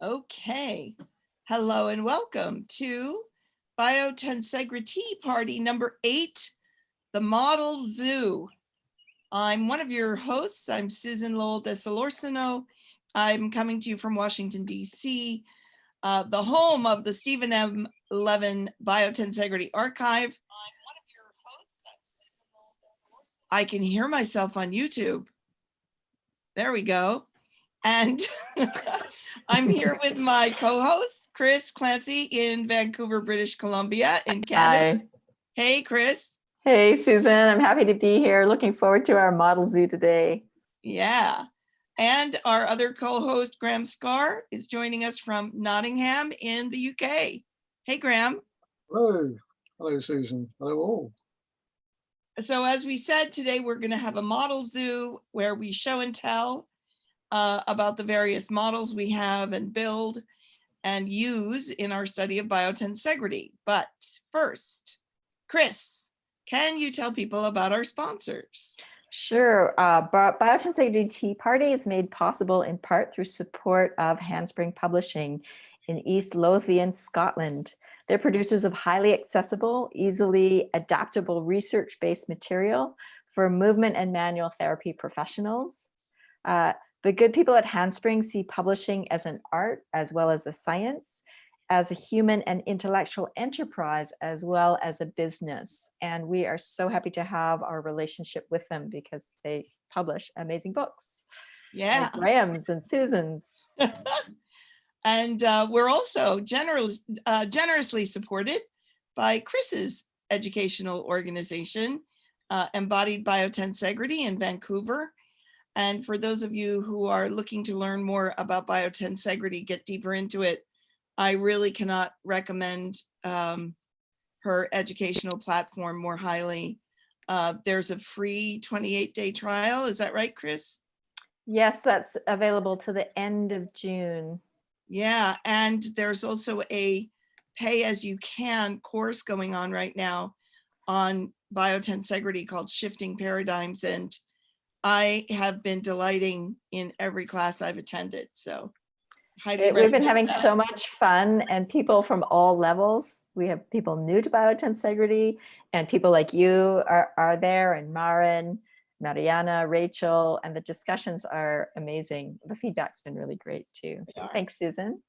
Okay. Hello and welcome to Biotensegrity Party number 8, the Model Zoo. I'm one of your hosts. I'm Susan Lowell de Solorzano. I'm coming to you from Washington, D.C., the home of the Stephen M. Levin Biotensegrity Archive. I'm one of your hosts. I'm Susan Lowell de Solorzano. I can hear myself on YouTube. There we go. And I'm here with my co-host, Chris Clancy in Vancouver, British Columbia in Canada. Hi. Hey, Chris. Hey, Susan. I'm happy to be here. Looking forward to our model zoo today. Yeah. And our other co-host, Graham Scarr, is joining us from Nottingham in the UK. Hey, Graham. Hello. Hello, Susan. Hello, all. So as we said, today we're going to have a model zoo where we show and tell about the various models we have and build and use in our study of biotensegrity. But first, Chris, can you tell people about our sponsors? Sure. BiotensegriTea Party is made possible in part through support of Handspring Publishing in East Lothian, Scotland. They're producers of highly accessible, easily adaptable research-based material for movement and manual therapy professionals. The good people at Handspring see publishing as an art as well as a science, as a human and intellectual enterprise, as well as a business. And we are so happy to have our relationship with them because they publish amazing books. Yeah. Like Graham's and Susan's. And we're also generously supported by Chris's educational organization, Embodied Biotensegrity in Vancouver. And for those of you who are looking to learn more about biotensegrity, get deeper into it, I really cannot recommend her educational platform more highly. There's a free 28-day trial. Is that right, Chris? Yes, that's available to the end of June. Yeah, and there's also a pay-as-you-can course going on right now on biotensegrity called Shifting Paradigms. And I have been delighting in every class I've attended. So we've been having so much fun, and people from all levels. We have people new to biotensegrity and people like you are there, and Marin, Mariana, Rachel, and the discussions are amazing. The feedback's been really great too. Thanks, Susan.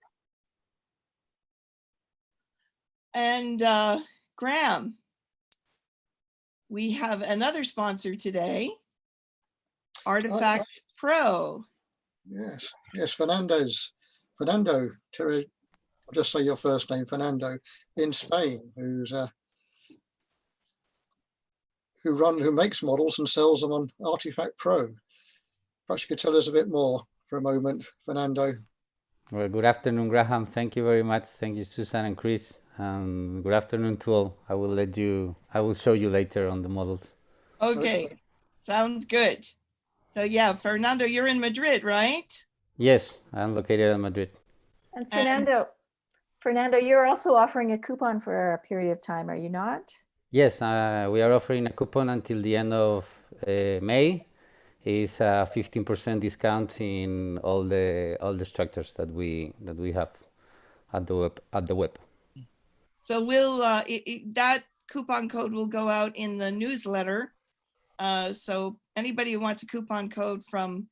And Graham, we have another sponsor today, Artifact Pro. Yes, Fernando Tejero, I'll just say your first name, Fernando, in Spain, who makes models and sells them on Artifact Pro. Perhaps you could tell us a bit more for a moment, Fernando. Well, good afternoon, Graham. Thank you very much. Thank you, Susan and Chris. Good afternoon to all. I will show you later on the models. Okay. Sounds good. So yeah, Fernando, you're in Madrid, right? Yes, I'm located in Madrid. And Fernando, you're also offering a coupon for a period of time, are you not? Yes, we are offering a coupon until the end of May. It's a 15% discount in all the structures that we have at the web. So we'll that coupon code will go out in the newsletter. So anybody who wants a coupon code from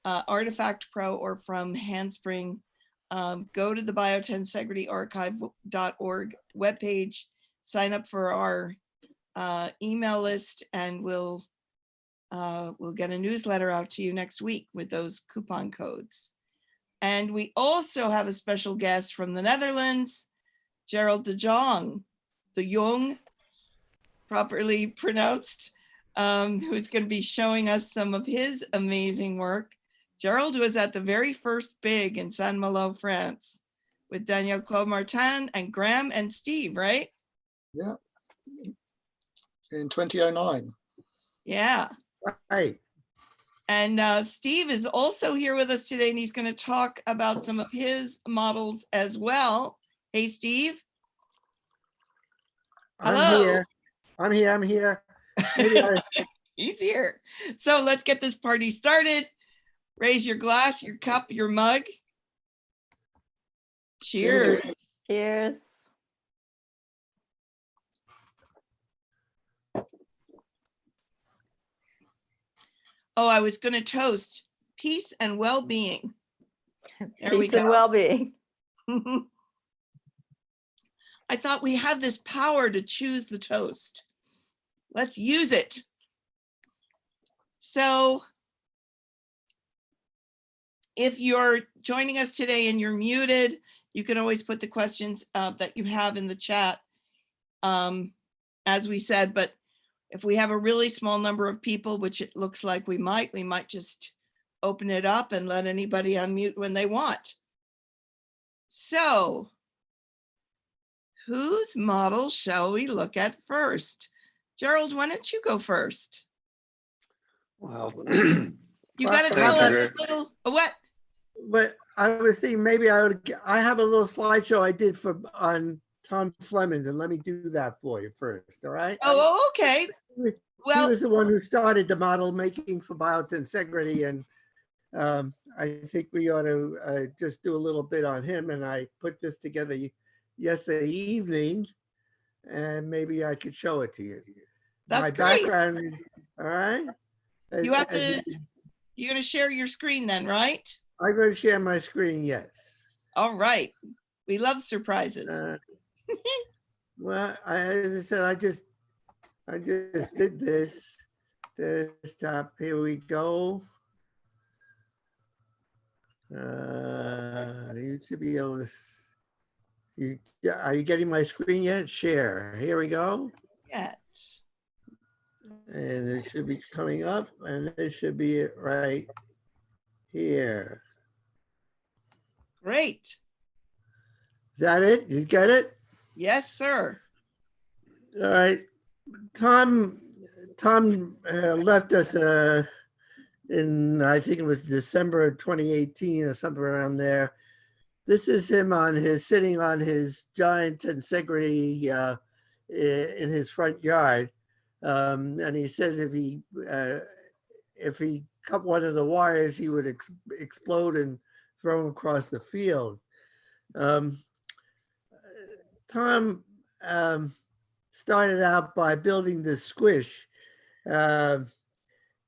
Artifact Pro or from Handspring, go to the biotensegrityarchive.org webpage, sign up for our email list, and we'll get a newsletter out to you next week with those coupon codes. And we also have a special guest from the Netherlands, Gerald de Jong, properly pronounced, who's going to be showing us some of his amazing work. Gerald was at the very first BIG in Saint-Malo, France, with Daniel Claude Martin and Graham and Steve, right? Yeah, in 2009. Yeah. Right. And Steve is also here with us today, and he's going to talk about some of his models as well. Hey, Steve. Hello. I'm here. He's here. So let's get this party started. Raise your glass, your cup, your mug. Cheers. Cheers. Oh, I was going to toast peace and well-being. There we Peace and go. well-being. I thought we have this power to choose the toast. Let's use it. So if you're joining us today and you're muted, you can always put the questions that you have in the chat, as we said, but if we have a really small number of people, which it looks like we might just open it up and let anybody unmute when they want. So whose model shall we look at first? Gerald, why don't you go first? Well, You got to tell us a little, what? but I was thinking maybe I have a little slideshow I did on Tom Flemens, and let me do that for you first, all right? Oh, okay. He Well, was the one who started the model making for Biotensegrity, and I think we ought to just do a little bit on him, and I put this together yesterday evening, and maybe I could show it to you. That's My great. background is, all right? You have to, you're going to share your screen then, right? I'm going to share my screen, yes. All right. We love surprises. Well, as I said, I just did this desktop. Here we go. You should be able to. Are you getting my screen yet? Share. Here we go. Yes. And it should be coming up, and this should be it right here. Great. Is that it? You get it? Yes, sir. All right. Tom left us in, I think it was December 2018 or something around there. This is him sitting on his giant tensegrity in his front yard. And he says if he cut one of the wires, he would explode and throw him across the field. Tom started out by building this squish.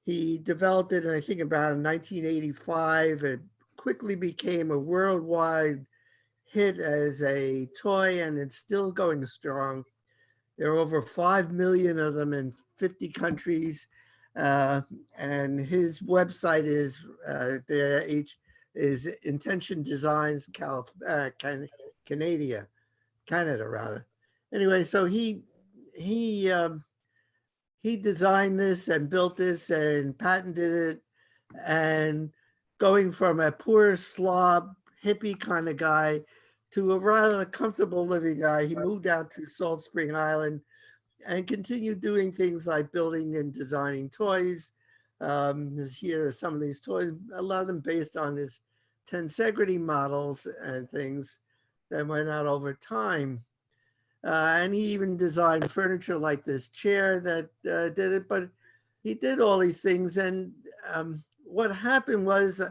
He developed it, I think, about in 1985. It quickly became a worldwide hit as a toy, and it's still going strong. There are over 5 million of them in 50 countries. And his website is Intention Designs Canada rather. Anyway, so he designed this and built this and patented it, and going from a poor slob hippie kind of guy to a rather comfortable living guy, he moved out to Salt Spring Island and continued doing things like building and designing toys. Here are some of these toys, a lot of them based on his tensegrity models and things that went out over time. And he even designed furniture like this chair that did it, but he did all these things. And what happened was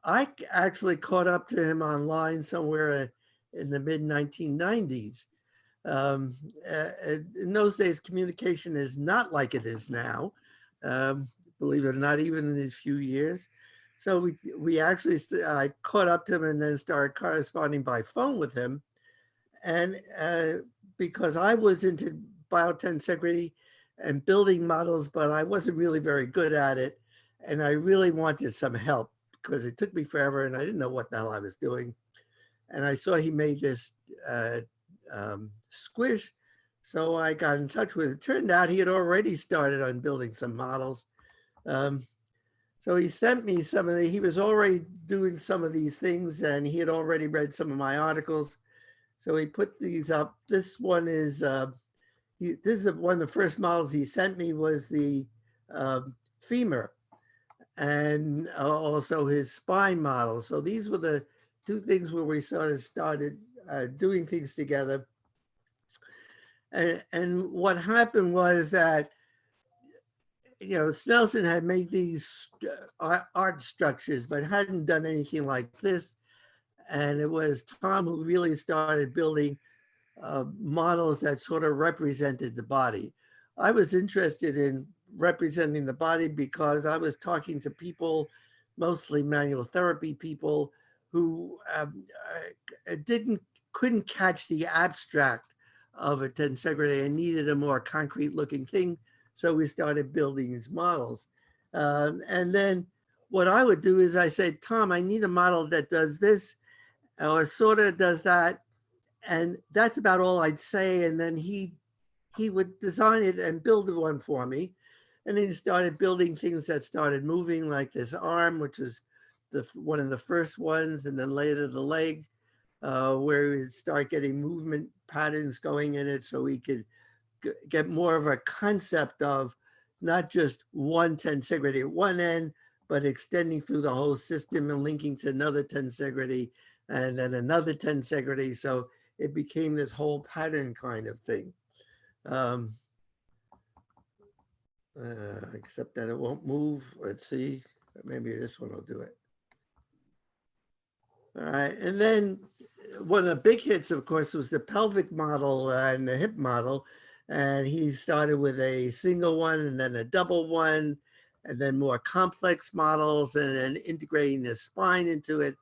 I actually caught up to him online somewhere in the mid 1990s. In those days, communication is not like it is now, believe it or not, even in these few years. So we actually, I caught up to him and then started corresponding by phone with him. And because I was into biotensegrity and building models, but I wasn't really very good at it. And I really wanted some help because it took me forever and I didn't know what the hell I was doing. And I saw he made this squish. So I got in touch with him. It turned out he had already started on building some models. So he sent me he was already doing some of these things and he had already read some of my articles. So he put these up. This one is, this is one of the first models he sent me was the femur and also his spine model. So these were the two things where we sort of started doing things together. And what happened was that, you know, Snelson had made these art structures, but hadn't done anything like this. And it was Tom who really started building models that sort of represented the body. I was interested in representing the body because I was talking to people, mostly manual therapy people, who couldn't catch the abstract of a tensegrity and needed a more concrete looking thing. So we started building these models. And then what I would do is I said, Tom, I need a model that does this or sort of does that. And that's about all I'd say. And then he would design it and build one for me. And then he started building things that started moving, like this arm, which was one of the first ones, and then later the leg, where we'd start getting movement patterns going in it so we could get more of a concept of not just one tensegrity at one end, but extending through the whole system and linking to another tensegrity and then another tensegrity. So it became this whole pattern kind of thing. Except that it won't move. Let's see, maybe this one will do it. All right, and then one of the big hits, of course, was the pelvic model and the hip model. And he started with a single one and then a double one, and then more complex models, and then integrating the spine into it.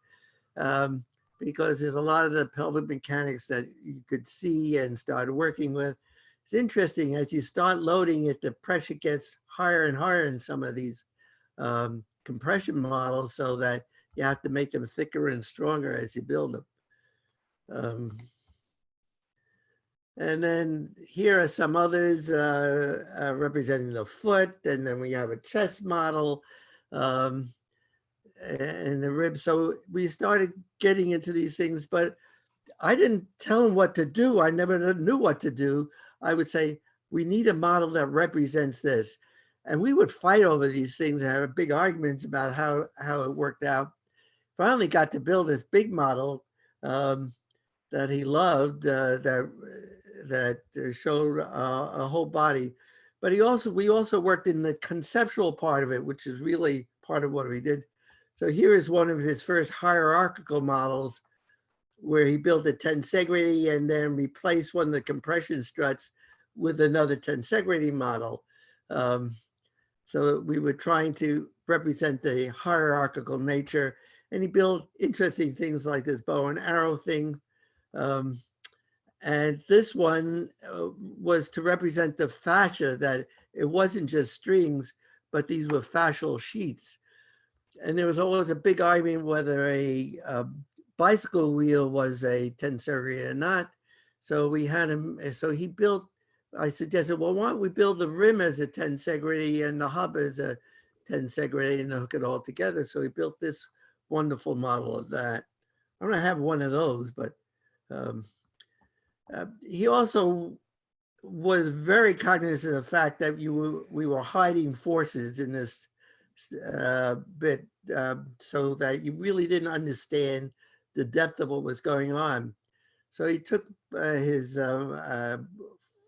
Because there's a lot of the pelvic mechanics that you could see and start working with. It's interesting, as you start loading it, the pressure gets higher and higher in some of these compression models, so that you have to make them thicker and stronger as you build them. And then here are some others representing the foot, and then we have a chest model. And the ribs. So we started getting into these things, but I didn't tell them what to do. I never knew what to do. I would say, we need a model that represents this. And we would fight over these things and have big arguments about how it worked out. Finally got to build this big model that he loved, that showed a whole body. But we also worked in the conceptual part of it, which is really part of what we did. So here is one of his first hierarchical models, where he built a tensegrity and then replaced one of the compression struts with another tensegrity model. So we were trying to represent the hierarchical nature, and he built interesting things like this bow and arrow thing. And this one was to represent the fascia, that it wasn't just strings, but these were fascial sheets. And there was always a big argument whether a bicycle wheel was a tensegrity or not. So we had him, so he built, I suggested, well, why don't we build the rim as a tensegrity and the hub as a tensegrity and hook it all together. So he built this wonderful model of that. I don't have one of those, but he also was very cognizant of the fact that we were hiding forces in this bit, so that you really didn't understand the depth of what was going on. So he took his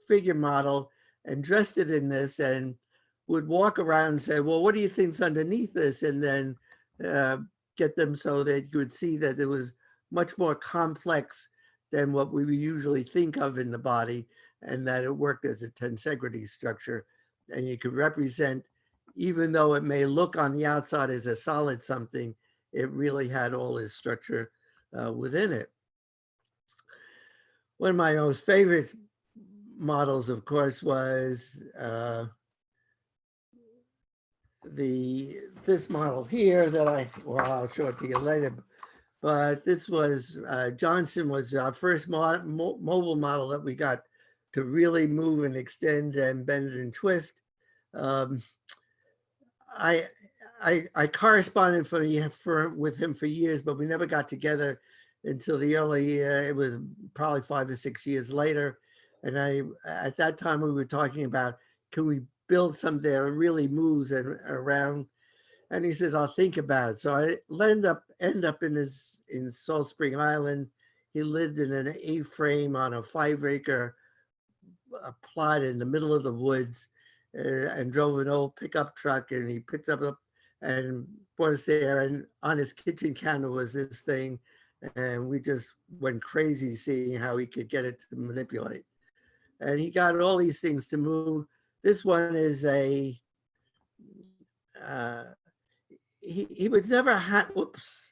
figure model and dressed it in this, and would walk around and say, well, what do you think's underneath this? And then get them so that you would see that it was much more complex than what we usually think of in the body, and that it worked as a tensegrity structure. And you could represent, even though it may look on the outside as a solid something, it really had all its structure within it. One of my most favorite models, of course, was this model here that I'll show it to you later. But this was, Johnson was our first mobile model that we got to really move and extend and bend and twist. I corresponded with him for years, but we never got together until the early, it was probably 5 or 6 years later. And at that time we were talking about, can we build something that really moves around? And he says, I'll think about it. So I end up in Salt Spring Island. He lived in an A-frame on a 5-acre plot in the middle of the woods, and drove an old pickup truck, and he picked up and brought us there. And on his kitchen counter was this thing. And we just went crazy seeing how he could get it to manipulate. And he got all these things to move. This one is a, he was never happy. Oops,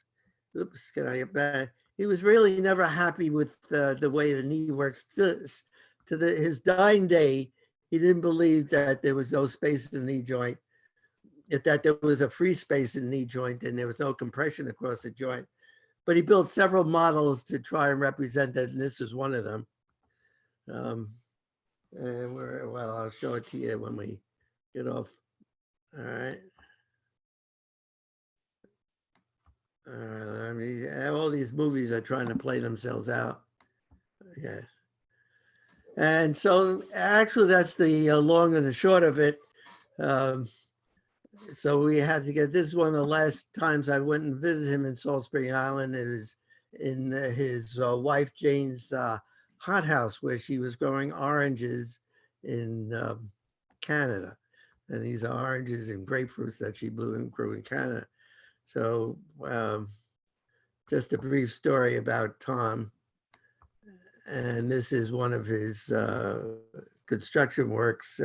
can I get back? He was really never happy with the way the knee works. His dying day, he didn't believe that there was no space in the knee joint, that there was a free space in the knee joint and there was no compression across the joint. But he built several models to try and represent that, and this is one of them. And well, I'll show it to you when we get off. All right. I mean, all these movies are trying to play themselves out. Yes. And so actually that's the long and the short of it. So we had to get, this is one of the last times I went and visited him in Salt Spring Island. It was in his wife Jane's hothouse where she was growing oranges in Canada. And these are oranges and grapefruits that she grew in Canada. So just a brief story about Tom. And this is one of his construction works.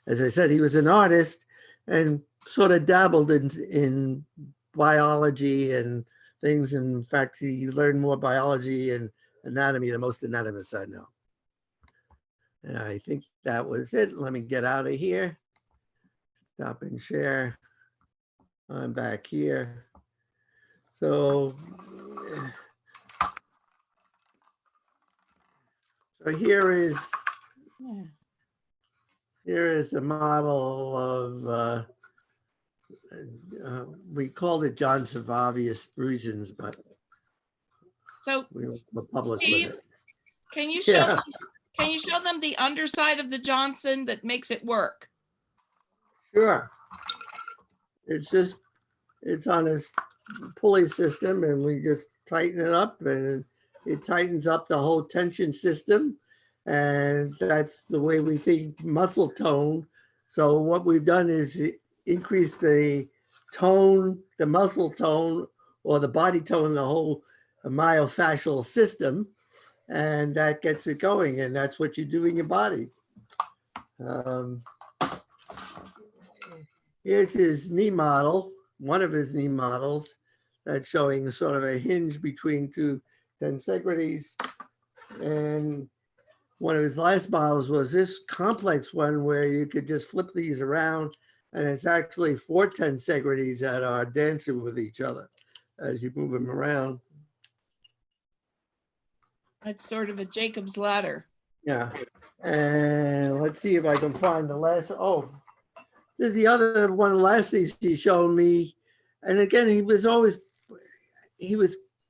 As I said, he was an artist and sort of dabbled in biology and things. In fact, he learned more biology and anatomy than most anatomists I know. And I think that was it. Let me get out of here. Stop and share. I'm back here. So here is a model of, we called it John Savavius bruisins, but So we were public Steve, with it. can you show Yeah. can you show them the underside of the Johnson that makes it work? Sure. It's on a pulley system and we just tighten it up and it tightens up the whole tension system. And that's the way we think muscle tone. So what we've done is increase the tone, the muscle tone or the body tone, the whole myofascial system. And that gets it going. And that's what you do in your body. Here's his knee model, one of his knee models that's showing sort of a hinge between two tensegrities. And one of his last models was this complex one where you could just flip these around and it's actually 4 tensegrities that are dancing with each other as you move them around. It's sort of a Jacob's ladder. Yeah. And let's see if I can find the last, oh, this is the other one of the last things he showed me. And again, he was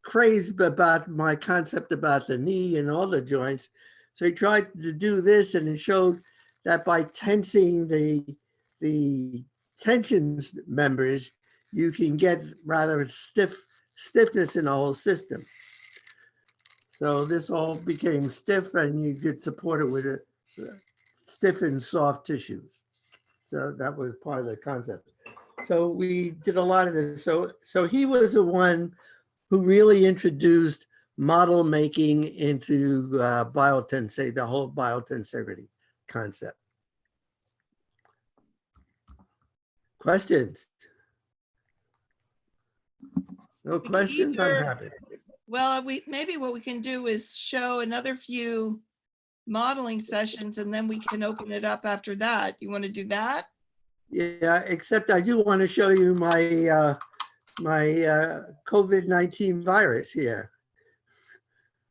crazed about my concept about the knee and all the joints. So he tried to do this and he showed that by tensing the tensions members, you can get rather stiffness in the whole system. So this all became stiff and you could support it with a stiff and soft tissues. So that was part of the concept. So we did a lot of this. So he was the one who really introduced model making into the whole biotensegrity concept. Questions? No questions? I'm happy. Well, maybe what we can do is show another few modeling sessions and then we can open it up after that. You want to do that? Yeah, except I do want to show you my COVID-19 virus here,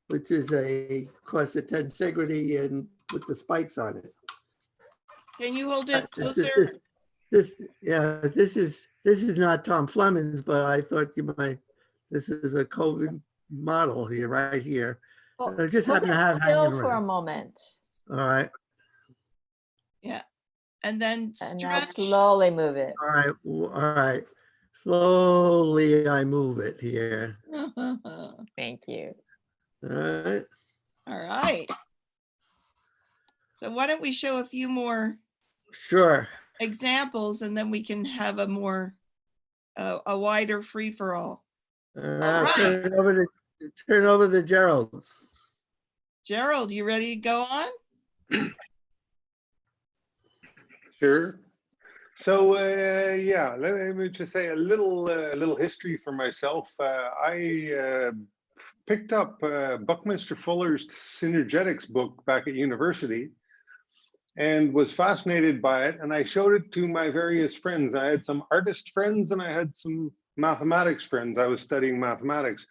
which is of course, a tensegrity and with the spikes on it. Can you hold it closer? This is not Tom Flemens, but I thought you might. This is a COVID model here, right here. Well, I just hold happen to it have still hanging for a around. moment. All right. Yeah. And then And now stretch. slowly move it. All right. All right. Slowly, I move it here. Thank you. All right. All right. So why don't we show a few more Sure. examples and then we can have a more, a wider free-for-all. Turn right. it over to turn over to Gerald. Gerald, you ready to go on? Sure. So yeah, let me just say a little history for myself. I picked up Buckminster Fuller's Synergetics book back at university and was fascinated by it. And I showed it to my various friends. I had some artist friends and I had some mathematics friends. I was studying mathematics.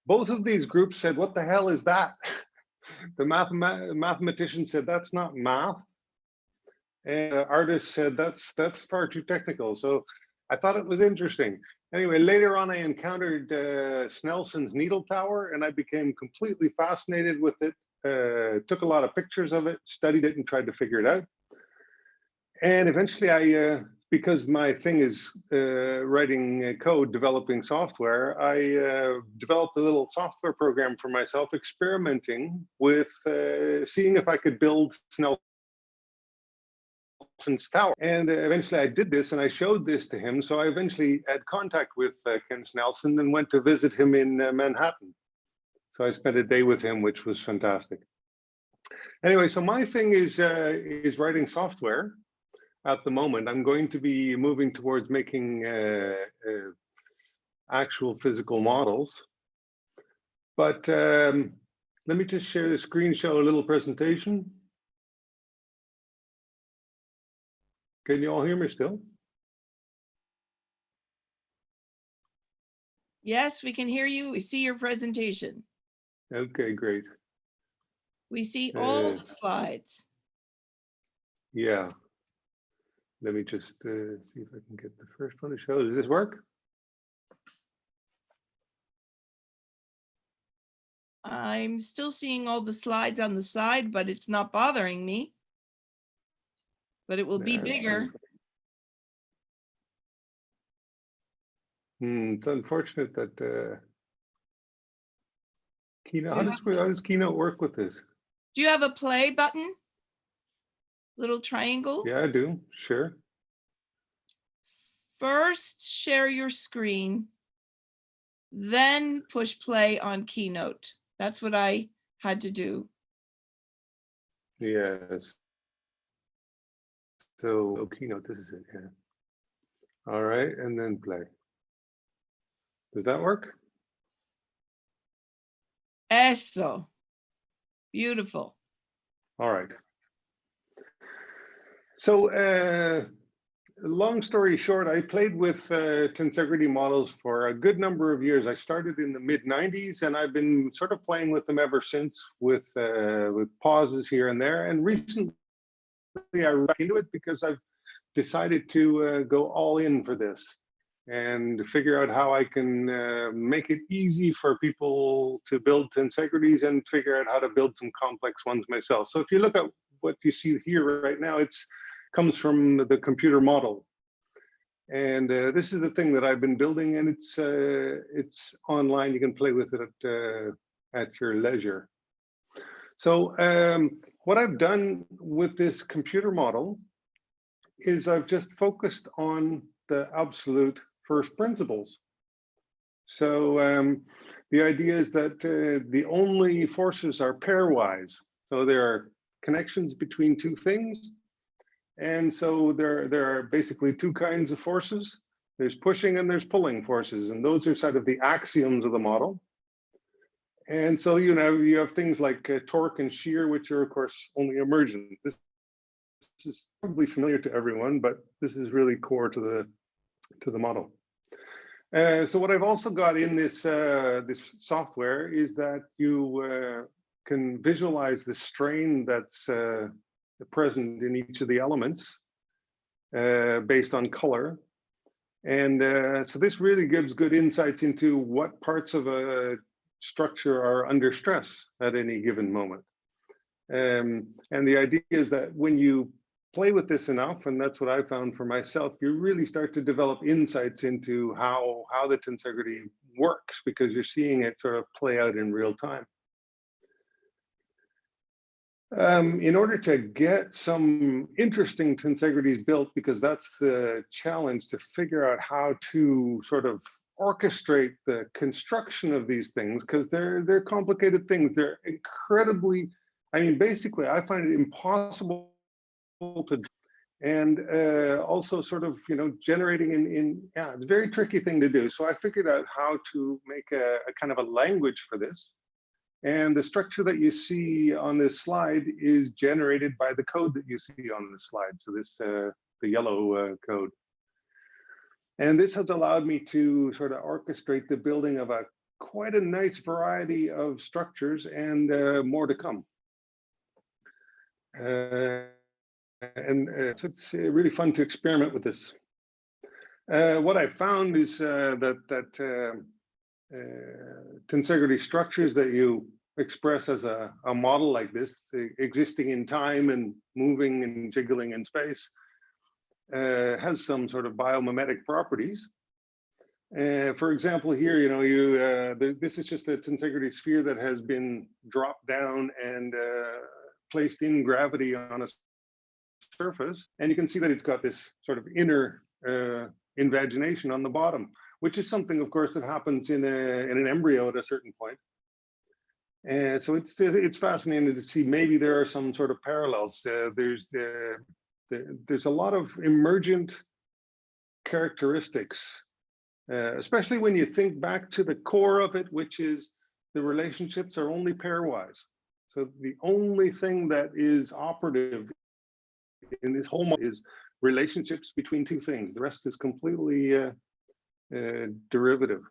Both of these groups said, "What the hell is that?" The mathematician said, "That's not math." And the artist said, that's far too technical. So I thought it was interesting. Anyway, later on, I encountered Snelson's needle tower and I became completely fascinated with it. Took a lot of pictures of it, studied it and tried to figure it out. And eventually because my thing is writing code, developing software, I developed a little software program for myself, experimenting with seeing if I could build Snelson's tower. And eventually I did this and I showed this to him. So I eventually had contact with Ken Snelson and went to visit him in Manhattan. So I spent a day with him, which was fantastic. Anyway, so my thing is writing software at the moment. I'm going to be moving towards making actual physical models. But let me just share the screen, show a little presentation. Can you all hear me still? Yes, we can hear you. We see your presentation. Okay, great. We see all the slides. Yeah. Let me just see if I can get the first one to show. Does this work? I'm still seeing all the slides on the side, but it's not bothering me. But it will be bigger. It's unfortunate that Keynote. How does Keynote work with this? Do you have a play button? Little triangle? Yeah, I do. Sure. First, share your screen, then push play on Keynote. That's what I had to do. Yes. So Keynote, this is it. Yeah. All right, and then play. Does that work? Eso. Beautiful. All right. So long story short, I played with Tensegrity models for a good number of years. I started in the mid-90s and I've been sort of playing with them ever since with pauses here and there. And recently I got into it because I've decided to go all in for this and figure out how I can make it easy for people to build tensegrities and figure out how to build some complex ones myself. So if you look at what you see here right now, it's comes from the computer model. And this is the thing that I've been building, and it's online. You can play with it at your leisure. So what I've done with this computer model is I've just focused on the absolute first principles. So the idea is that the only forces are pairwise. So there are connections between two things. And so there are basically two kinds of forces. There's pushing and there's pulling forces. And those are sort of the axioms of the model. And so, you know, you have things like torque and shear, which are, of course, only emergent. This is probably familiar to everyone, but this is really core to the model. So what I've also got in this this software is that you can visualize the strain that's present in each of the elements based on color. And so this really gives good insights into what parts of a structure are under stress at any given moment. And the idea is that when you play with this enough, and that's what I found for myself, you really start to develop insights into how the tensegrity works, because you're seeing it sort of play out in real time. In order to get some interesting tensegrities built, because that's the challenge, to figure out how to sort of orchestrate the construction of these things, because they're complicated things. They're incredibly, I mean, basically, I find it impossible to, and also sort of, you know, generating yeah, it's a very tricky thing to do. So I figured out how to make a kind of a language for this. And the structure that you see on this slide is generated by the code that you see on the slide. So this, the yellow code. And this has allowed me to sort of orchestrate the building of quite a nice variety of structures, and more to come. So it's really fun to experiment with this. What I found is that tensegrity structures that you express as a model like this, existing in time and moving and jiggling in space, has some sort of biomimetic properties. For example, here, you know, this is just a tensegrity sphere that has been dropped down and placed in gravity on a surface, and you can see that it's got this sort of inner invagination on the bottom, which is something, of course, that happens in an embryo at a certain point. And so it's fascinating to see. Maybe there are some sort of parallels. There's a lot of emergent characteristics, especially when you think back to the core of it, which is the relationships are only pairwise. So the only thing that is operative in this whole model is relationships between two things. The rest is completely derivative.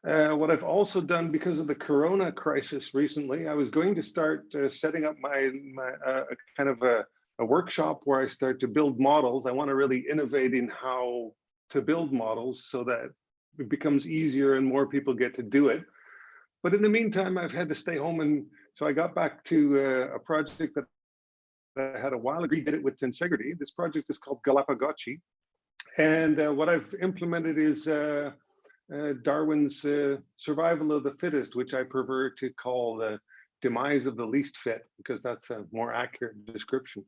What I've also done, because of the Corona crisis recently, I was going to start setting up my kind of a workshop where I start to build models. I want to really innovate in how to build models so that it becomes easier and more people get to do it. But in the meantime, I've had to stay home, and so I got back to a project that I had a while ago. Did it with Tensegrity. This project is called Galapagotchi, and what I've implemented is Darwin's survival of the fittest, which I prefer to call the demise of the least fit, because that's a more accurate description.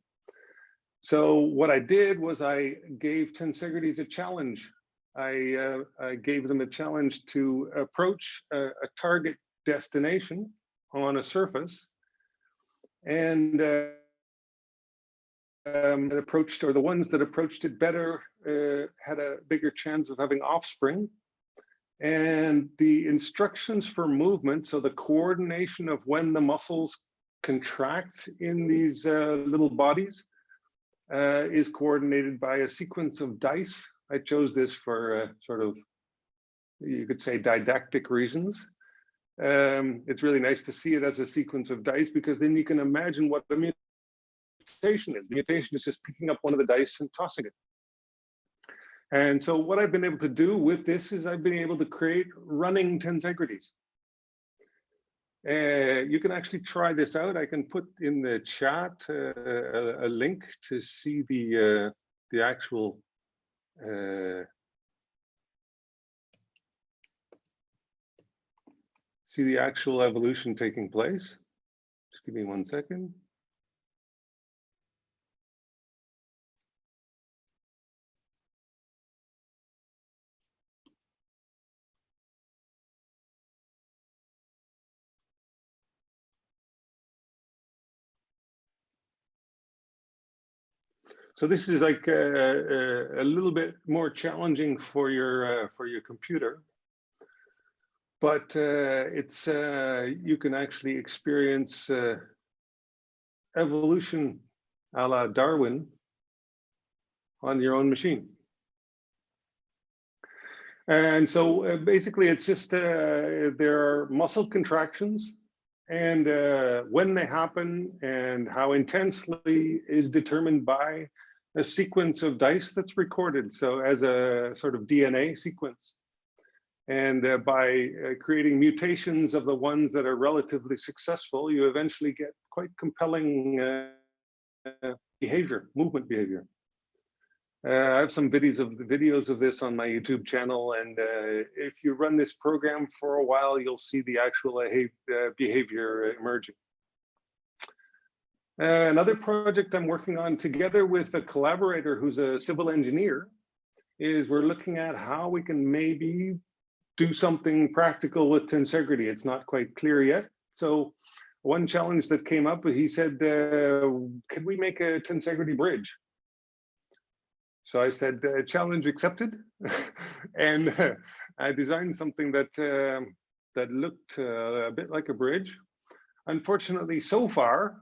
So what I did was I gave Tensegrities a challenge. I gave them a challenge to approach a target destination on a surface, and approached, or the ones that approached it better had a bigger chance of having offspring. And the instructions for movement, so the coordination of when the muscles contract in these little bodies, is coordinated by a sequence of dice. I chose this for sort of, you could say, didactic reasons. It's really nice to see it as a sequence of dice, because then you can imagine what the mutation is. The mutation is just picking up one of the dice and tossing it. And so what I've been able to do with this is I've been able to create running tensegrities. You can actually try this out. I can put in the chat a link to see the actual evolution taking place. Just give me 1 second. So this is like a little bit more challenging for your computer, but it's you can actually experience evolution a la Darwin on your own machine. And so basically it's just there are muscle contractions, and when they happen and how intensely is determined by a sequence of dice that's recorded, so as a sort of DNA sequence. And by creating mutations of the ones that are relatively successful, you eventually get quite compelling behavior, movement behavior. I have some videos of this on my YouTube channel, and if you run this program for a while, you'll see the actual behavior emerging. Another project I'm working on together with a collaborator who's a civil engineer is we're looking at how we can maybe do something practical with tensegrity. It's not quite clear yet. So one challenge that came up, he said, could we make a tensegrity bridge? So I said, challenge accepted. And I designed something that that looked a bit like a bridge. Unfortunately, so far,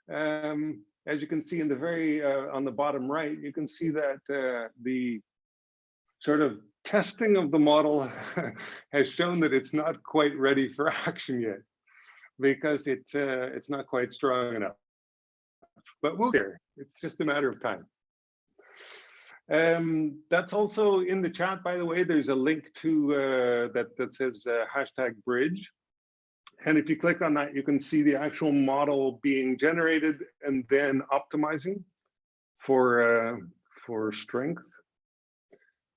as you can see in the very on the bottom right, you can see that the sort of testing of the model has shown that it's not quite ready for action yet, because it's not quite strong enough. But we'll get there. It's just a matter of time. That's also in the chat, by the way. There's a link to that says #bridge. And if you click on that, you can see the actual model being generated and then optimizing for strength.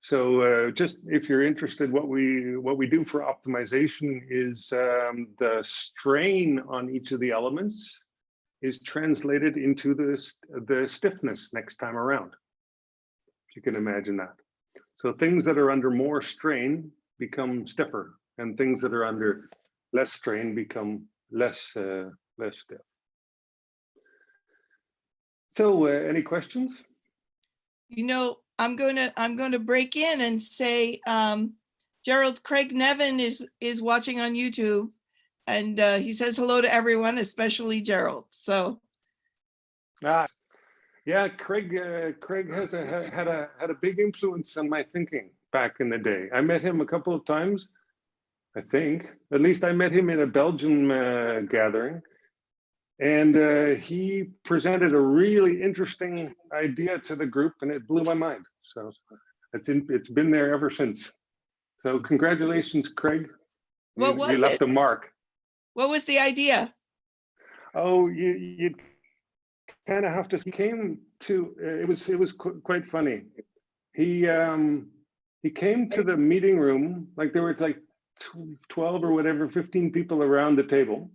So just if you're interested, what we do for optimization is the strain on each of the elements is translated into the stiffness next time around. If you can imagine that. So things that are under more strain become stiffer, and things that are under less strain become less stiff. So any questions? You know, I'm going to break in and say, Gerald, Craig Nevin is watching on YouTube, and he says hello to everyone, especially Gerald. So. Yeah, Craig has had a big influence on my thinking back in the day. I met him a couple of times, I think. At least I met him in a Belgian gathering, and he presented a really interesting idea to the group, and it blew my mind. So it's been there ever since. So congratulations, Craig. What was you left it? a mark. What was the idea? Oh, you kind of have to. He came to. It was quite funny. He came to the meeting room, like there were like 12 or whatever, 15 people around the table,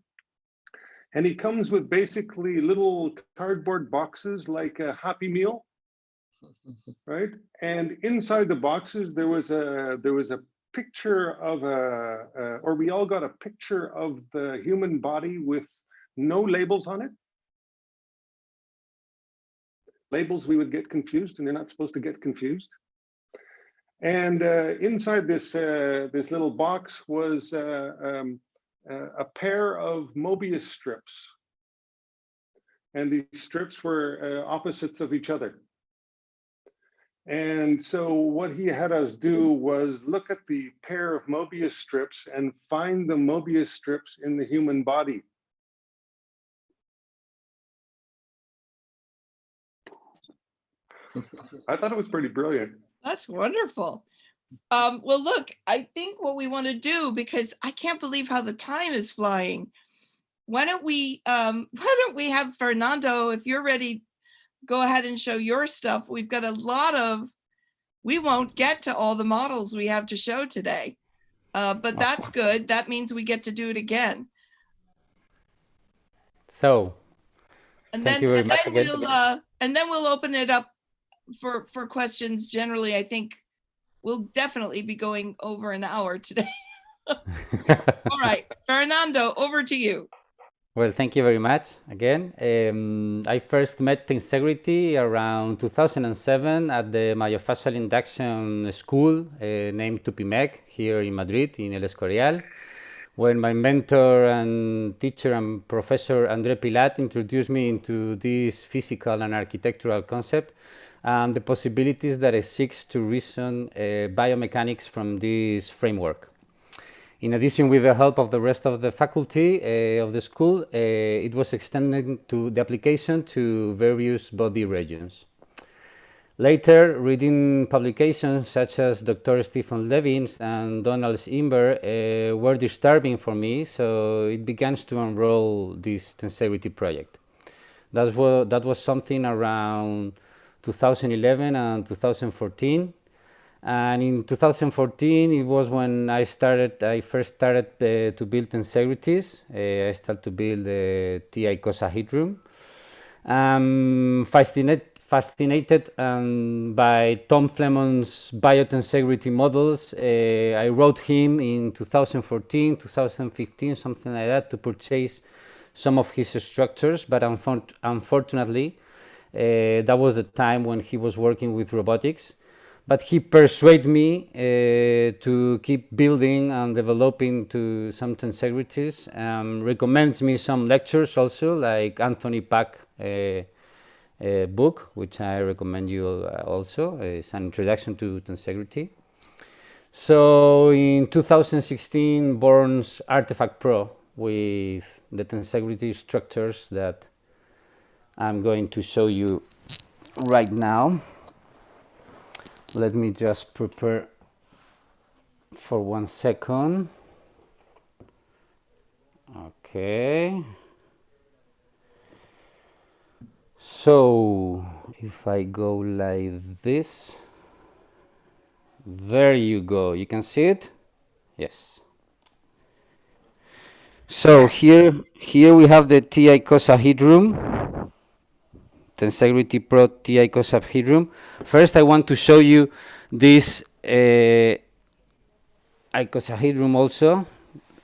and he comes with basically little cardboard boxes like a Happy Meal, right? And inside the boxes there was a picture of or we all got a picture of the human body with no labels on it. Labels, we would get confused, and you're not supposed to get confused. And inside this little box was a pair of Mobius strips, and these strips were opposites of each other. And so what he had us do was look at the pair of Mobius strips and find the Mobius strips in the human body. I thought it was pretty brilliant. That's wonderful. Well, look, I think what we want to do, because I can't believe how the time is flying. Why don't we have Fernando, if you're ready, go ahead and show your stuff. We've got a lot of, we won't get to all the models we have to show today, but that's good. That means we get to do it again. So, and thank then you very and much then again. we'll open it up for questions. Generally, I think we'll definitely be going over an hour today. All right, Fernando, over to you. Well, thank you very much again. I first met Tensegrity around 2007 at the Myofascial Induction School named Tupimec here in Madrid, in El Escorial, when my mentor and teacher and professor André Pilat introduced me into this physical and architectural concept and the possibilities that it seeks to reason biomechanics from this framework. In addition, with the help of the rest of the faculty of the school, it was extended to the application to various body regions. Later, reading publications such as Dr. Stephen Levin's and Donald's Imber were disturbing for me, so it began to unroll this Tensegrity project. That was something around 2011 and 2014. And in 2014, it was when I first started to build Tensegrities. I started to build the TI COSA heat room. fascinated by Tom Flemens' Biotensegrity models. I wrote him in 2014, 2015, something like that, to purchase some of his structures, but unfortunately, that was the time when he was working with robotics. But he persuaded me to keep building and developing to some tensegrities. Recommends me some lectures also, like Anthony Pack book, which I recommend you also. It's an introduction to tensegrity. So in 2016, borns Artifact Pro with the tensegrity structures that I'm going to show you right now. Let me just prepare for 1 second. Okay. So if I go like this, there you go. You can see it? Yes. So here we have the TI icosahedron, Tensegrity Pro TI icosahedron. First, I want to show you this icosahedron also.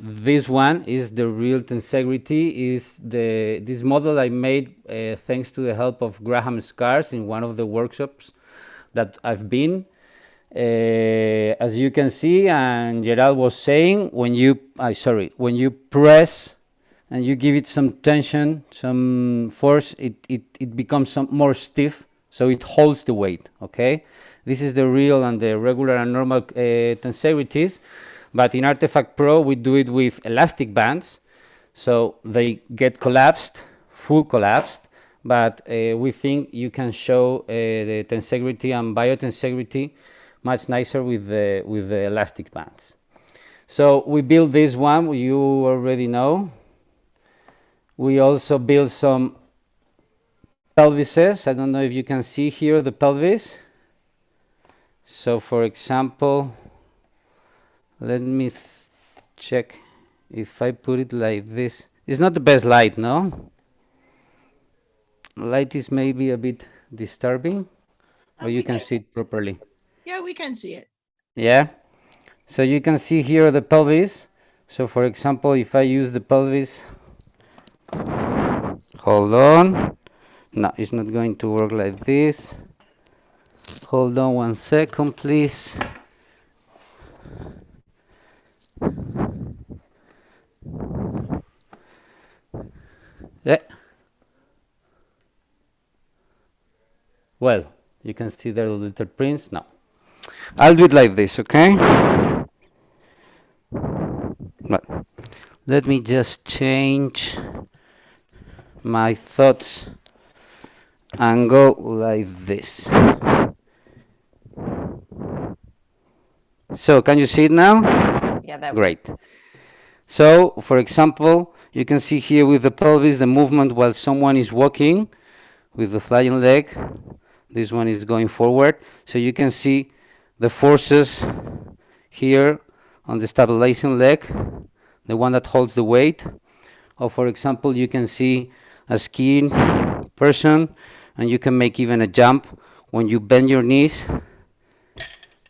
This one is the real tensegrity. This model I made thanks to the help of Graham Scars in one of the workshops that I've been. As you can see, and Gerald was saying, when you press and you give it some tension, some force, it becomes more stiff, so it holds the weight. Okay, this is the real and the regular and normal tensegrities. But in Artifact Pro, we do it with elastic bands, so they get collapsed, full collapsed. But we think you can show the tensegrity and biotensegrity much nicer with the elastic bands. So we built this one, you already know. We also built some pelvises. I don't know if you can see here the pelvis. So for example, let me check if I put it like this. It's not the best light, no? Light is maybe a bit disturbing, or you can see it properly. Yeah, we can see it. Yeah. So you can see here the pelvis. So for example, if I use the pelvis, hold on. No, it's not going to work like this. Hold on 1 second, please. Yeah. Well, you can see there the little prints. No. I'll do it like this, okay? Well, let me just change my thoughts and go like this. So, can you see it now? Yeah, that Great. works. So, for example, you can see here with the pelvis the movement while someone is walking with the flying leg. This one is going forward. So you can see the forces here on the stabilizing leg, the one that holds the weight. Or for example, you can see a skiing person, and you can make even a jump when you bend your knees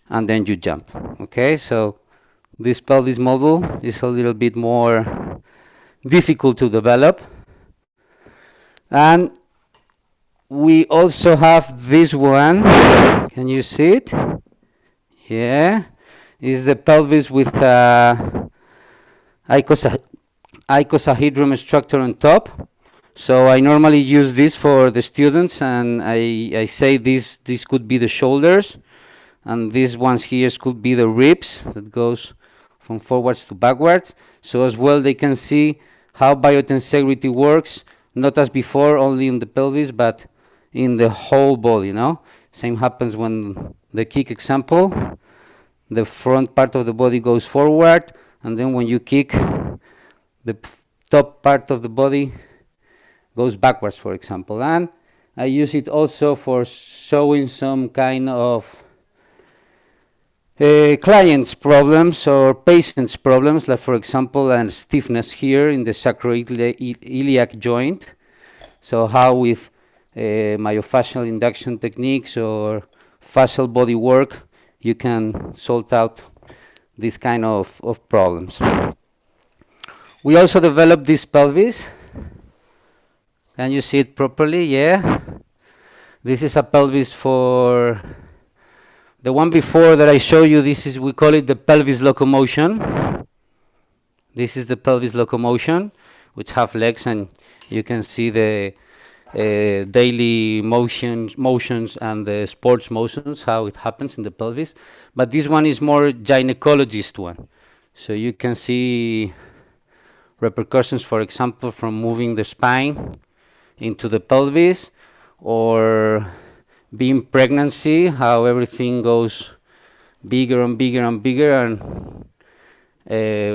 and then you jump. Okay, so this pelvis model is a little bit more difficult to develop. And we also have this one. Can you see it? Yeah, is the pelvis with icosahedron structure on top. So I normally use this for the students, and I say this could be the shoulders, and these ones here could be the ribs that goes from forwards to backwards. So as well they can see how biotensegrity works, not as before only in the pelvis, but in the whole body, you know. Same happens when the kick example, the front part of the body goes forward, and then when you kick, the top part of the body goes backwards, for example. And I use it also for showing some kind of clients' problems or patients' problems, like for example, and stiffness here in the sacroiliac joint. So how with myofascial induction techniques or fascial body work, you can sort out this kind of problems. We also developed this pelvis. Can you see it properly? Yeah. This is a pelvis for the one before that I show you. This is, we call it the pelvis locomotion. This is the pelvis locomotion, which have legs, and you can see the daily motions and the sports motions, how it happens in the pelvis. But this one is more gynecologist one. So you can see repercussions, for example, from moving the spine into the pelvis, or being pregnancy, how everything goes bigger and bigger and bigger, and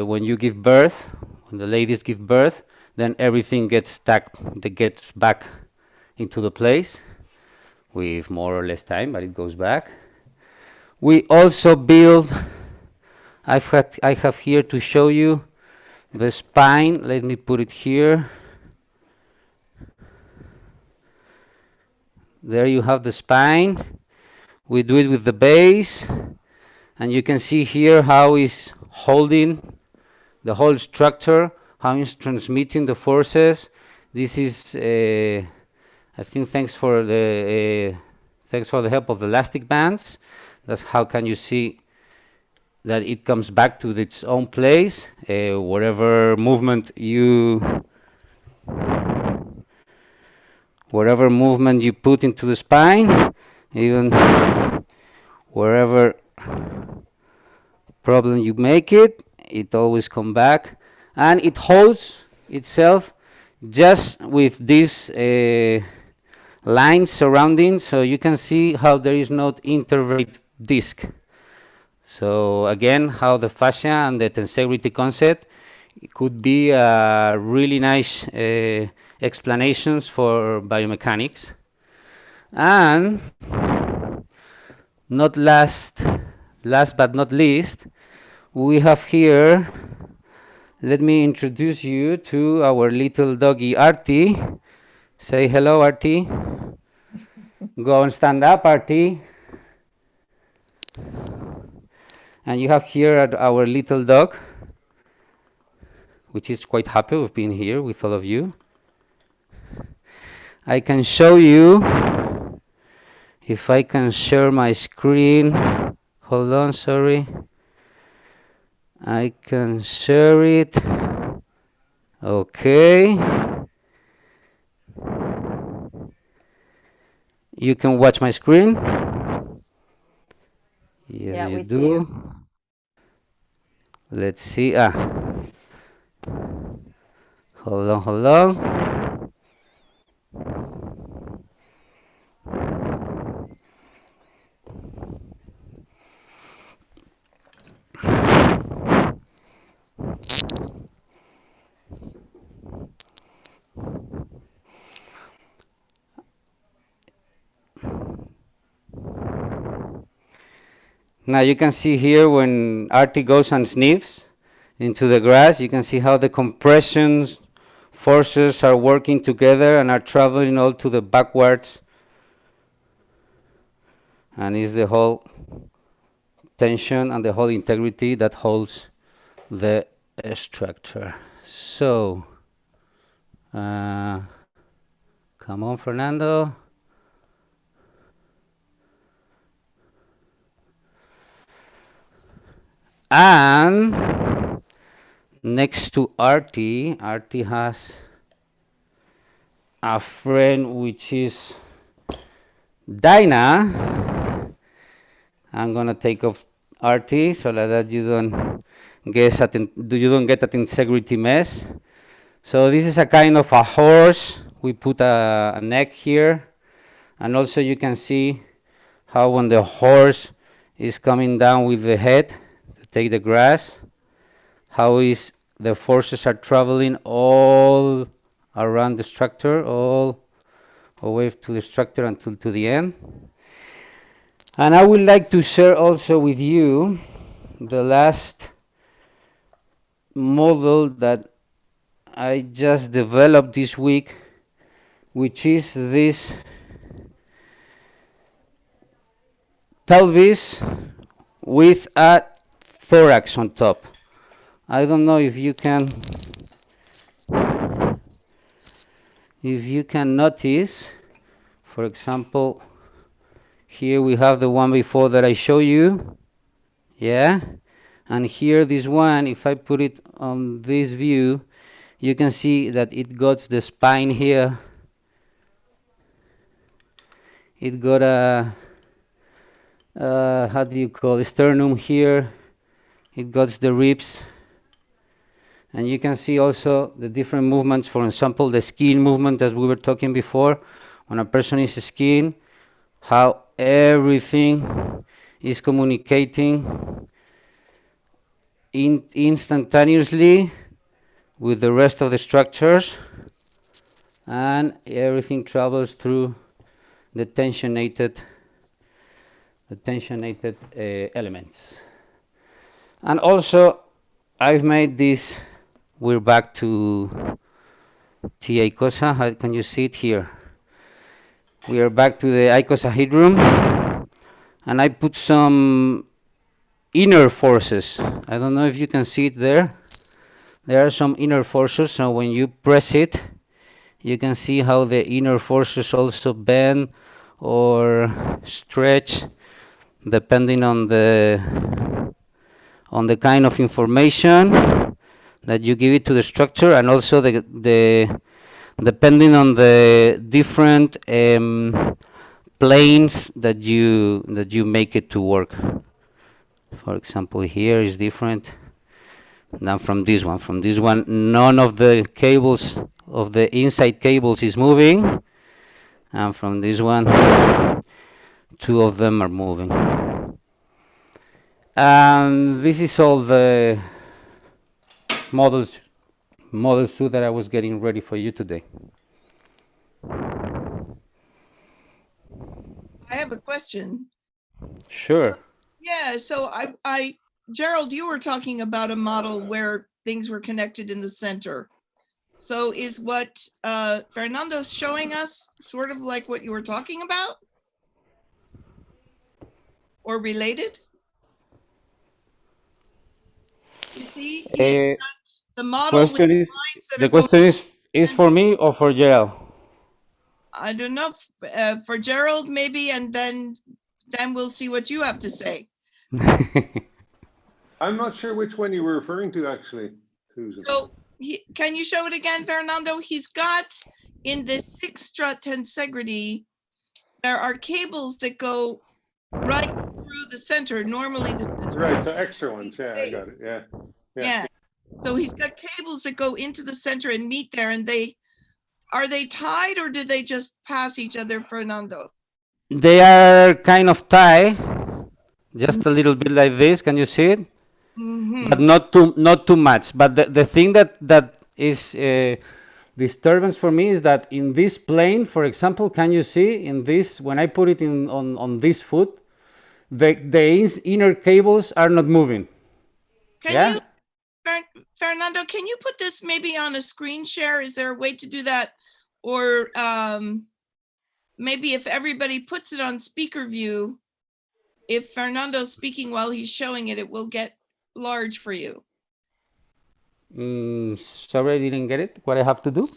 when you give birth, when the ladies give birth, then everything gets stuck, that gets back into the place with more or less time, but it goes back. We also build, I have here to show you the spine. Let me put it here. There you have the spine. We do it with the base, and you can see here how it's holding the whole structure, how it's transmitting the forces. This is, I think, thanks for the help of the elastic bands. That's how can you see that it comes back to its own place. Whatever movement you put into the spine, even wherever problem you make it, it always come back, and it holds itself just with this line surrounding, so you can see how there is no intervertebrate disc. So again, how the fascia and the tensegrity concept could be really nice explanations for biomechanics. And not last but not least, we have here, let me introduce you to our little doggy Artie. Say hello, Artie. Go and stand up, Artie. And you have here our little dog, which is quite happy with being here with all of you. I can show you, if I can share my screen. Hold on, sorry. I can share it. Okay. You can watch my screen. Yes, Yeah, you we see do. you. Let's see. Hold on, hold on. Now you can see here when Artie goes and sniffs into the grass, you can see how the compression forces are working together and are traveling all to the backwards, and it's the whole tension and the whole integrity that holds the structure. So come on, Fernando. And next to Artie has a friend which is Dinah. I'm gonna take off Artie so that you don't get that integrity mess. So this is a kind of a horse. We put a neck here, and also you can see how when the horse is coming down with the head to take the grass, how is the forces are traveling all around the structure, all away to the structure until to the end. And I would like to share also with you the last model that I just developed this week which is this pelvis with a thorax on top. I don't know if you can notice, for example, here we have the one before that I show you, yeah, and here this one, if I put it on this view, you can see that it got the spine here, it got a how do you call it, sternum here, it got the ribs, and you can see also the different movements. For example, the skin movement, as we were talking before, when a person is skiing, how everything is communicating instantaneously with the rest of the structures, and everything travels through the tensionated elements. And also I've made this, we're back to T icosa. How can you see it here? We are back to the icosahedron, and I put some inner forces. I don't know if you can see it there. There are some inner forces, so when you press it, you can see how the inner forces also bend or stretch depending on the kind of information that you give it to the structure, and also the depending on the different planes that you make it to work. For example, here is different than from this one. From this one, none of the cables of the inside cables is moving, and from this one, two of them are moving. And this is all the models too that I was getting ready for you today. I have a question. Sure. Yeah, so Gerald, you were talking about a model where things were connected in the center. So is what Fernando's showing us sort of like what you were talking about? Or related? You see, he's got the model with lines that The are going. question is for me or for Gerald? I don't know, for Gerald maybe, and then we'll see what you have to say. I'm not sure which one you were referring to, actually, Susan. So can you show it again, Fernando? He's got in the 6-strut tensegrity, there are cables that go right through the center. Normally the center. Right, so extra ones. Yeah, I got it. Yeah. Yeah. So he's got cables that go into the center and meet there, and are they tied or do they just pass each other, Fernando? They are kind of tied, just a little bit like this. Can you see it? Mm-hmm. But not too much. But the thing that is disturbance for me is that in this plane, for example, can you see in this, when I put it in on this foot, the inner cables are not moving. Can you, Fernando, can you put this maybe on a screen share? Is there a way to do that? Or maybe if everybody puts it on speaker view, if Fernando's speaking while he's showing it, it will get large for you. Sorry, I didn't get it. What I have to do?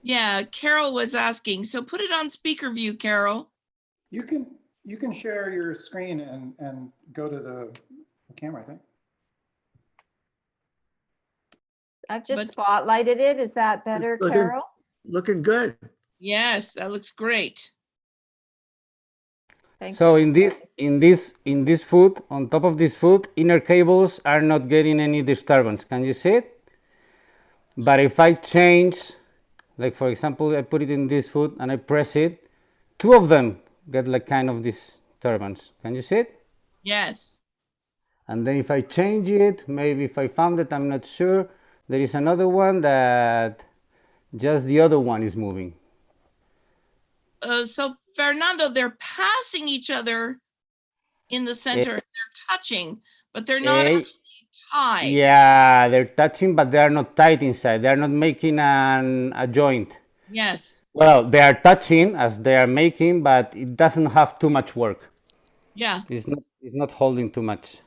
Yeah, Carol was asking. So put it on speaker view, Carol. You can share your screen and go to the camera, I think. I've just spotlighted it. Is that better, Carol? Looking good. Yes, that looks great. Thanks. So in this foot, on top of this foot, inner cables are not getting any disturbance. Can you see it? But if I change, like for example, I put it in this foot and I press it, two of them get like kind of disturbance. Can you see it? Yes. And then if I change it, maybe if I found it, I'm not sure, there is another one that just the other one is moving. So Fernando, they're passing each other in the center, and they're touching, but they're not actually hide. Yeah, they're touching, but they are not tight inside. They are not making a joint. Yes. Well, they are touching as they are making, but it doesn't have too much work. Yeah. It's not holding too much.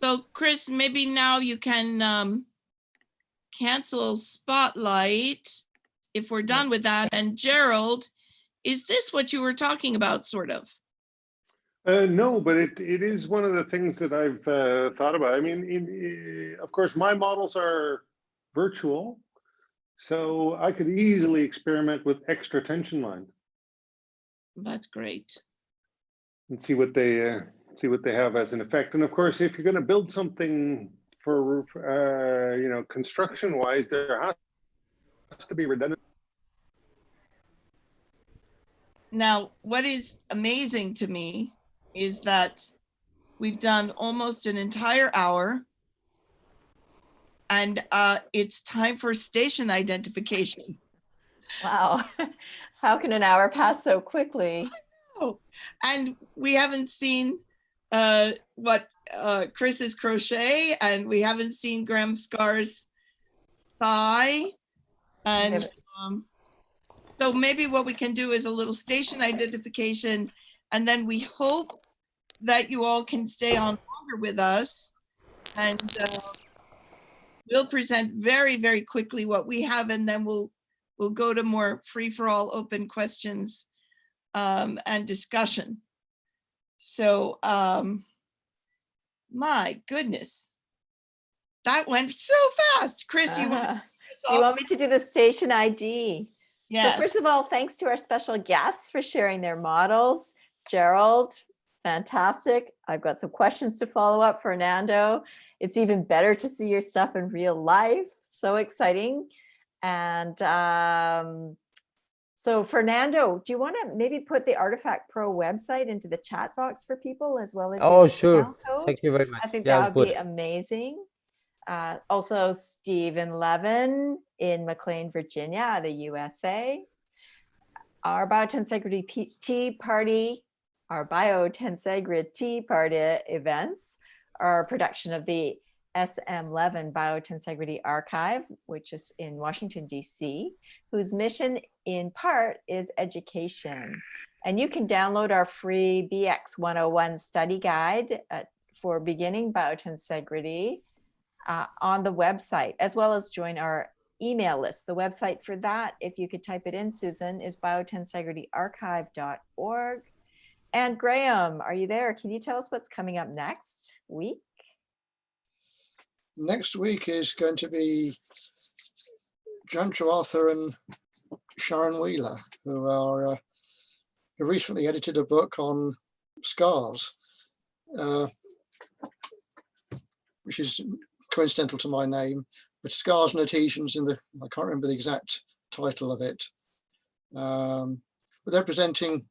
So Chris, maybe now you can cancel spotlight if we're done with that. And Gerald, is this what you were talking about, sort of? No, but it is one of the things that I've thought about. I mean, of course, my models are virtual, so I could easily experiment with extra tension line That's great. and see what they have as an effect. And of course, if you're going to build something for you know, construction wise, there has to be redundant. Now, what is amazing to me is that we've done almost an entire hour, and it's time for station identification. Wow. How can an hour pass so quickly? Oh, and we haven't seen what Chris's crochet, and we haven't seen Graham Scar's thigh. And so maybe what we can do is a little station identification, and then we hope that you all can stay on longer with us, and we'll present very, very quickly what we have, and then we'll go to more free-for-all open questions and discussion. So my goodness, that went so fast. Chris, you want to so you want me to do the station ID? Yes. So first of all, thanks to our special guests for sharing their models. Gerald, fantastic. I've got some questions to follow up. Fernando, it's even better to see your stuff in real life. So exciting. And so Fernando, do you want to maybe put the Artifact Pro website into the chat box for people as well as Oh, your sure. discount code? Thank you very much. I think Yeah, that would be good. amazing. Also, Stephen Levin in McLean, Virginia, the USA. Our Biotensegrity Tea Party, our Biotensegrity Party events are a production of the SM Levin Biotensegrity Archive, which is in Washington, D.C., whose mission in part is education. And you can download our free BX 101 study guide for beginning Biotensegrity on the website, as well as join our email list. The website for that, if you could type it in, Susan, is biotensegrityarchive.org. And Graham, are you there? Can you tell us what's coming up next week? Next week is going to be Jan Arthur and Sharon Wheeler, who are who recently edited a book on scars, which is coincidental to my name, but scars and adhesions in the, I can't remember the exact title of it. But they're presenting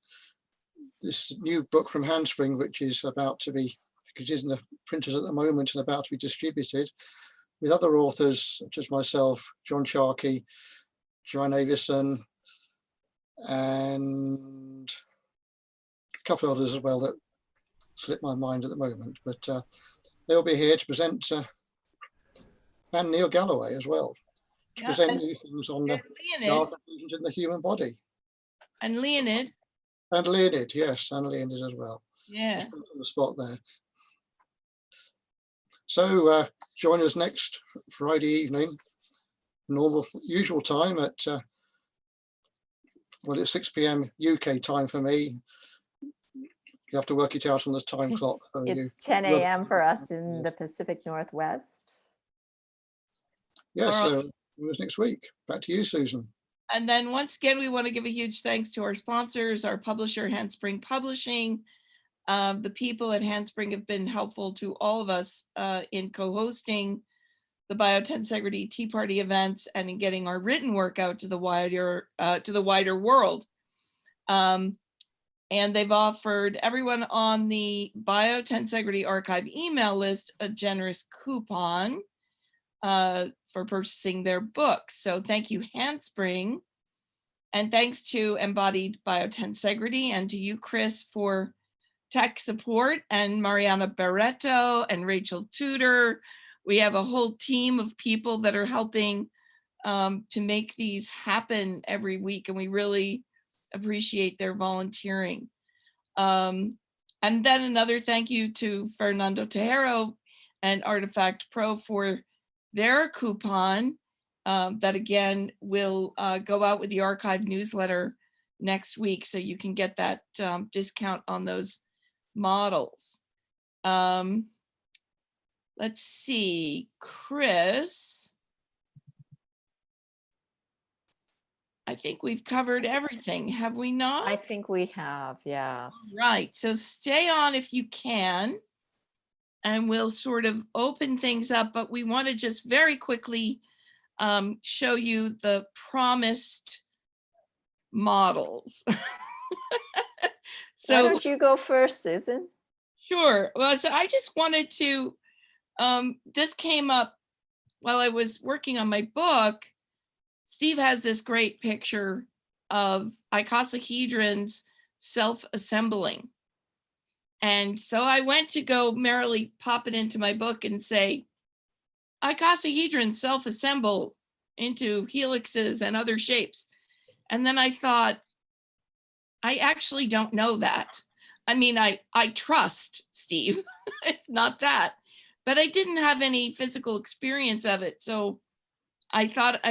this new book from Handspring, which is about to be, it is in the printers at the moment and about to be distributed, with other authors such as myself, John Sharkey, Joanne Avison, and a couple of others as well that slip my mind at the moment. But they'll be here to present, and Neil Galloway as well, to present new things on the adhesions in the human body. And Leonid. And Leonid, yes, and Leonid as well. Yeah. On the spot there. So join us next Friday evening, normal, usual time at, well, it's 6 p.m. UK time for me. You have to work it out on the time clock. It's 10 a.m. for us in the Pacific Northwest. Yes, so it was next week. Back to you, Susan. And then once again, we want to give a huge thanks to our sponsors, our publisher, Handspring Publishing. The people at Handspring have been helpful to all of us in co-hosting the Biotensegrity Tea Party events and in getting our written work out to the wider world. And they've offered everyone on the Biotensegrity Archive email list a generous coupon for purchasing their books. So thank you, Handspring. And thanks to Embodied Biotensegrity and to you, Chris, for tech support, and Mariana Barreto and Rachel Tudor. We have a whole team of people that are helping to make these happen every week, and we really appreciate their volunteering. And then another thank you to Fernando Tejero and Artifact Pro for their coupon that again will go out with the archive newsletter next week, so you can get that discount on those models. Let's see, Chris. I think we've covered everything, have we not? I think we have, yes. Right, so stay on if you can, and we'll sort of open things up, but we want to just very quickly show you the promised models. Why So don't you go first, Susan? sure, well, so I just wanted to, this came up while I was working on my book. Steve has this great picture of icosahedrons self-assembling. And so I went to go merrily pop it into my book and say, icosahedrons self-assemble into helixes and other shapes. And then I thought, I actually don't know that. I mean, I trust Steve, it's not that, but I didn't have any physical experience of it. So I thought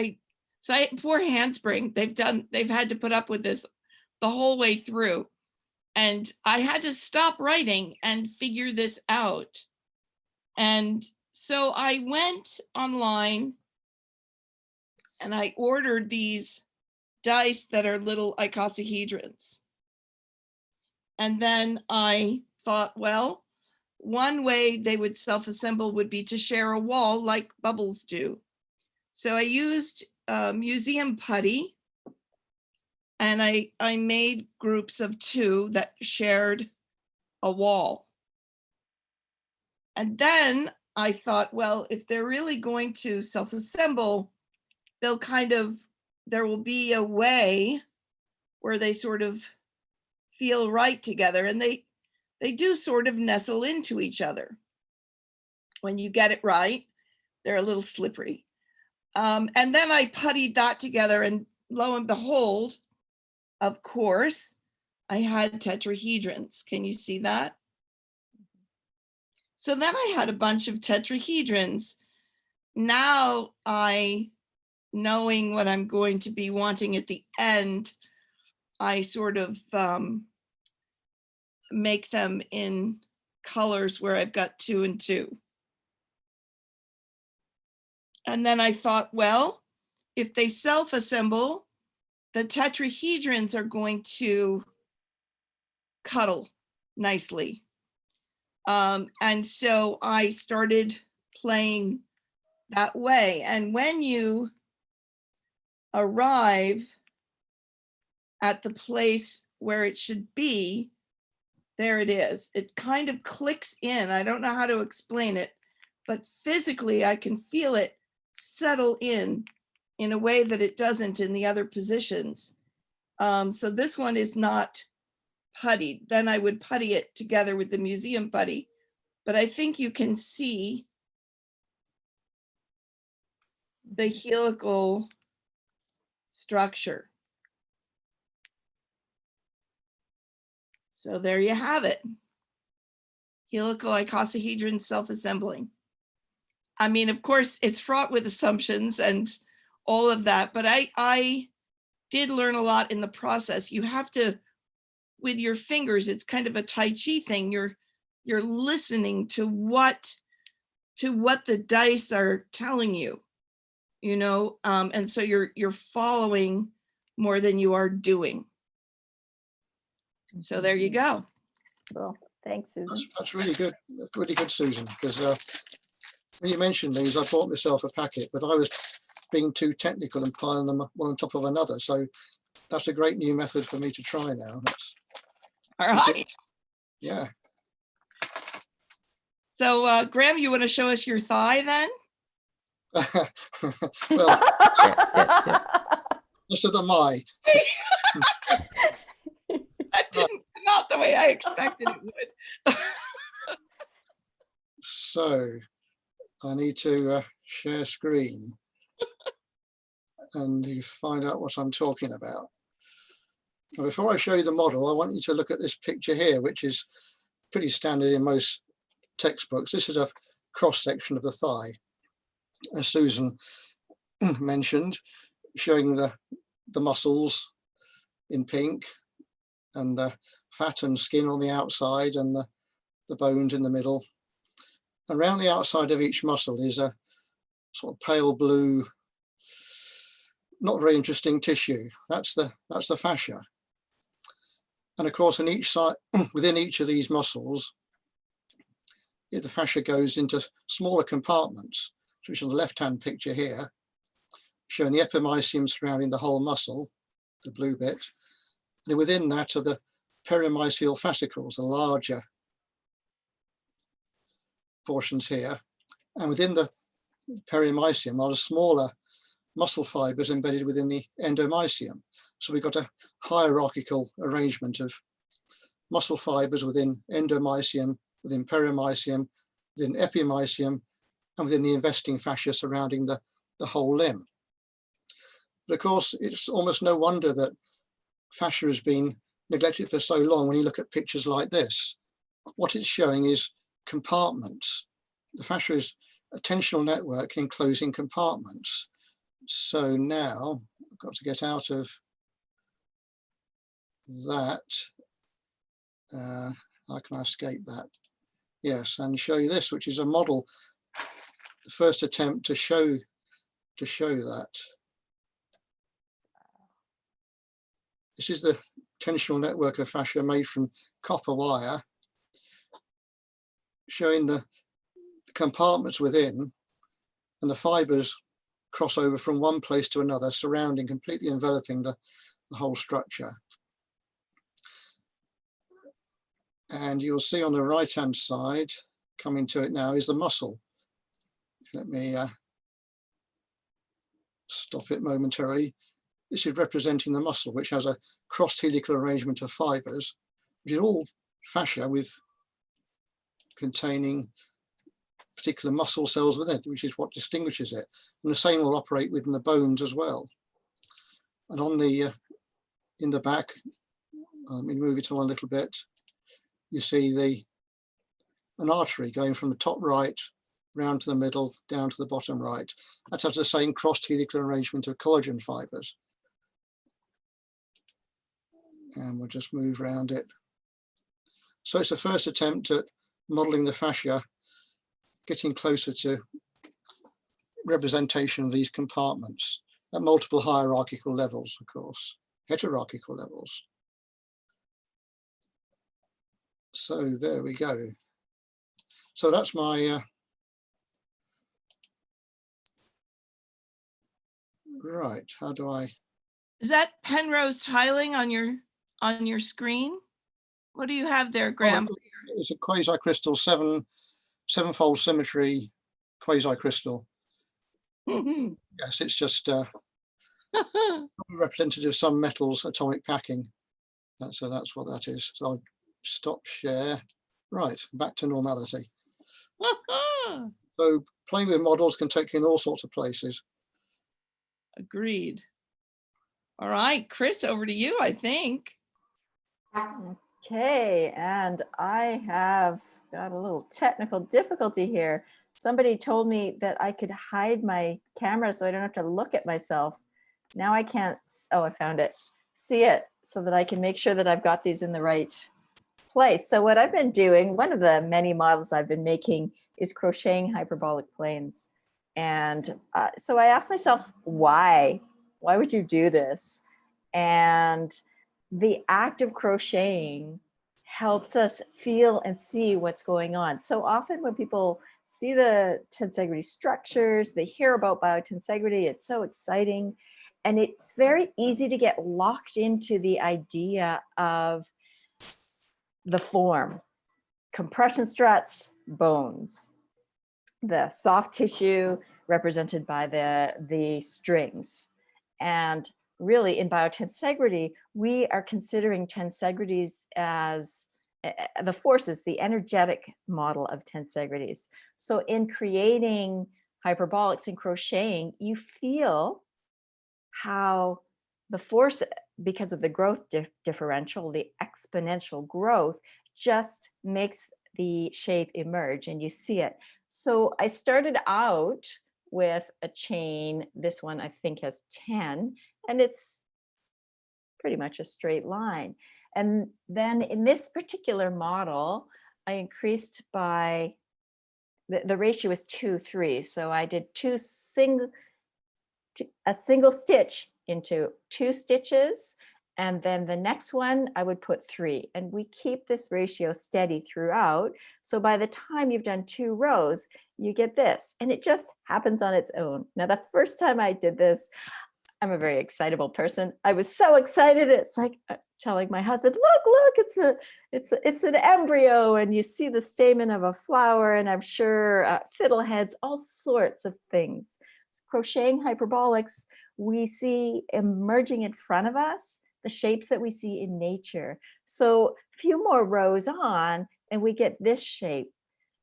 poor Handspring, they've had to put up with this the whole way through. And I had to stop writing and figure this out. And so I went online and I ordered these dice that are little icosahedrons. And then I thought, well, one way they would self-assemble would be to share a wall like bubbles do. So I used museum putty, and I made groups of 2 that shared a wall. And then I thought, well, if they're really going to self-assemble, there will be a way where they sort of feel right together, and they do sort of nestle into each other. When you get it right, they're a little slippery. And then I puttied that together, and lo and behold, of course, I had tetrahedrons. Can you see that? So then I had a bunch of tetrahedrons. Now knowing what I'm going to be wanting at the end, I sort of make them in colors where I've got 2 and 2. And then I thought, well, if they self-assemble, the tetrahedrons are going to cuddle nicely. And so I started playing that way. And when you arrive at the place where it should be, there it is. It kind of clicks in. I don't know how to explain it, but physically I can feel it settle in a way that it doesn't in the other positions. So this one is not puttied. Then I would putty it together with the museum putty, but I think you can see the helical structure. So there you have it. Helical icosahedron self-assembling. I mean, of course, it's fraught with assumptions and all of that, but I did learn a lot in the process. You have to, with your fingers, it's kind of a Tai Chi thing. You're listening to what the dice are telling you, you know, and so you're following more than you are doing. So there you go. Cool. Thanks, Susan. That's really good. That's really good, Susan, because when you mentioned these, I bought myself a packet, but I was being too technical and piling them one on top of another. So that's a great new method for me to try now. All right. Yeah. So Graham, you want to show us your thigh then? Well, Yes. just of the my. That didn't come out the the way I expected it would. So I need to share screen and you find out what I'm talking about. Now, before I show you the model, I want you to look at this picture here, which is pretty standard in most textbooks. This is a cross section of the thigh, as Susan mentioned, showing the muscles in pink and the fat and skin on the outside and the bones in the middle. Around the outside of each muscle is a sort of pale blue, not very interesting tissue. That's the fascia. And of course, on each side, within each of these muscles, the fascia goes into smaller compartments, which is on the left-hand picture here, showing the epimysium surrounding the whole muscle, the blue bit. And within that are the perimysial fascicles, the larger portions here. And within the perimysium are the smaller muscle fibers embedded within the endomysium. So we've got a hierarchical arrangement of muscle fibers within endomysium, within perimysium, within epimysium, and within the investing fascia surrounding the whole limb. But of course, it's almost no wonder that fascia has been neglected for so long when you look at pictures like this. What it's showing is compartments. The fascia is a tensional network enclosing compartments. So now I've got to get out of that. How can I escape that? Yes, and show you this, which is a model, the first attempt to show that. This is the tensional network of fascia made from copper wire, showing the compartments within, and the fibers cross over from one place to another, surrounding, completely enveloping the whole structure. And you'll see on the right-hand side, coming to it now, is the muscle. Let me stop it momentarily. This is representing the muscle, which has a cross-helical arrangement of fibers, which is all fascia with containing particular muscle cells within it, which is what distinguishes it. And the same will operate within the bones as well. And on the in the back, let me move it on a little bit. You see an artery going from the top right round to the middle, down to the bottom right. That has the same cross-helical arrangement of collagen fibers. And we'll just move around it. So it's the first attempt at modeling the fascia, getting closer to representation of these compartments at multiple hierarchical levels, of course, heterarchical levels. So there we go. So that's my right. How do I? Is that Penrose tiling on your screen? What do you have there, Graham? It's a quasi-crystal sevenfold symmetry quasi-crystal. Mm-hmm. Yes, it's just representative of some metals atomic packing. So that's what that is. So I'll stop share. Right, back to normality. So playing with models can take you in all sorts of places. Agreed. All right, Chris, over to you, I think. Okay, and I have got a little technical difficulty here. Somebody told me that I could hide my camera so I don't have to look at myself. Now I can't, oh, I found it. See it so that I can make sure that I've got these in the right place. So what I've been doing, one of the many models I've been making is crocheting hyperbolic planes. And so I asked myself, why? Why would you do this? And the act of crocheting helps us feel and see what's going on. So often when people see the tensegrity structures, they hear about biotensegrity, it's so exciting. And it's very easy to get locked into the idea of the form, compression struts, bones, the soft tissue represented by the strings. And really in biotensegrity, we are considering tensegrities as the forces, the energetic model of tensegrities. So in creating hyperbolics and crocheting, you feel how the force, because of the growth differential, the exponential growth, just makes the shape emerge, and you see it. So I started out with a chain. This one I think has 10, and it's pretty much a straight line. And then in this particular model, I increased by, the ratio is 2:3. So I did a single stitch into 2 stitches. And then the next one, I would put 3. And we keep this ratio steady throughout. So by the time you've done 2 rows, you get this. And it just happens on its own. Now, the first time I did this, I'm a very excitable person. I was so excited. It's like telling my husband, look, it's an embryo. And you see the stamen of a flower. And I'm sure fiddleheads, all sorts of things. Crocheting hyperbolics, we see emerging in front of us the shapes that we see in nature. So a few more rows on and we get this shape.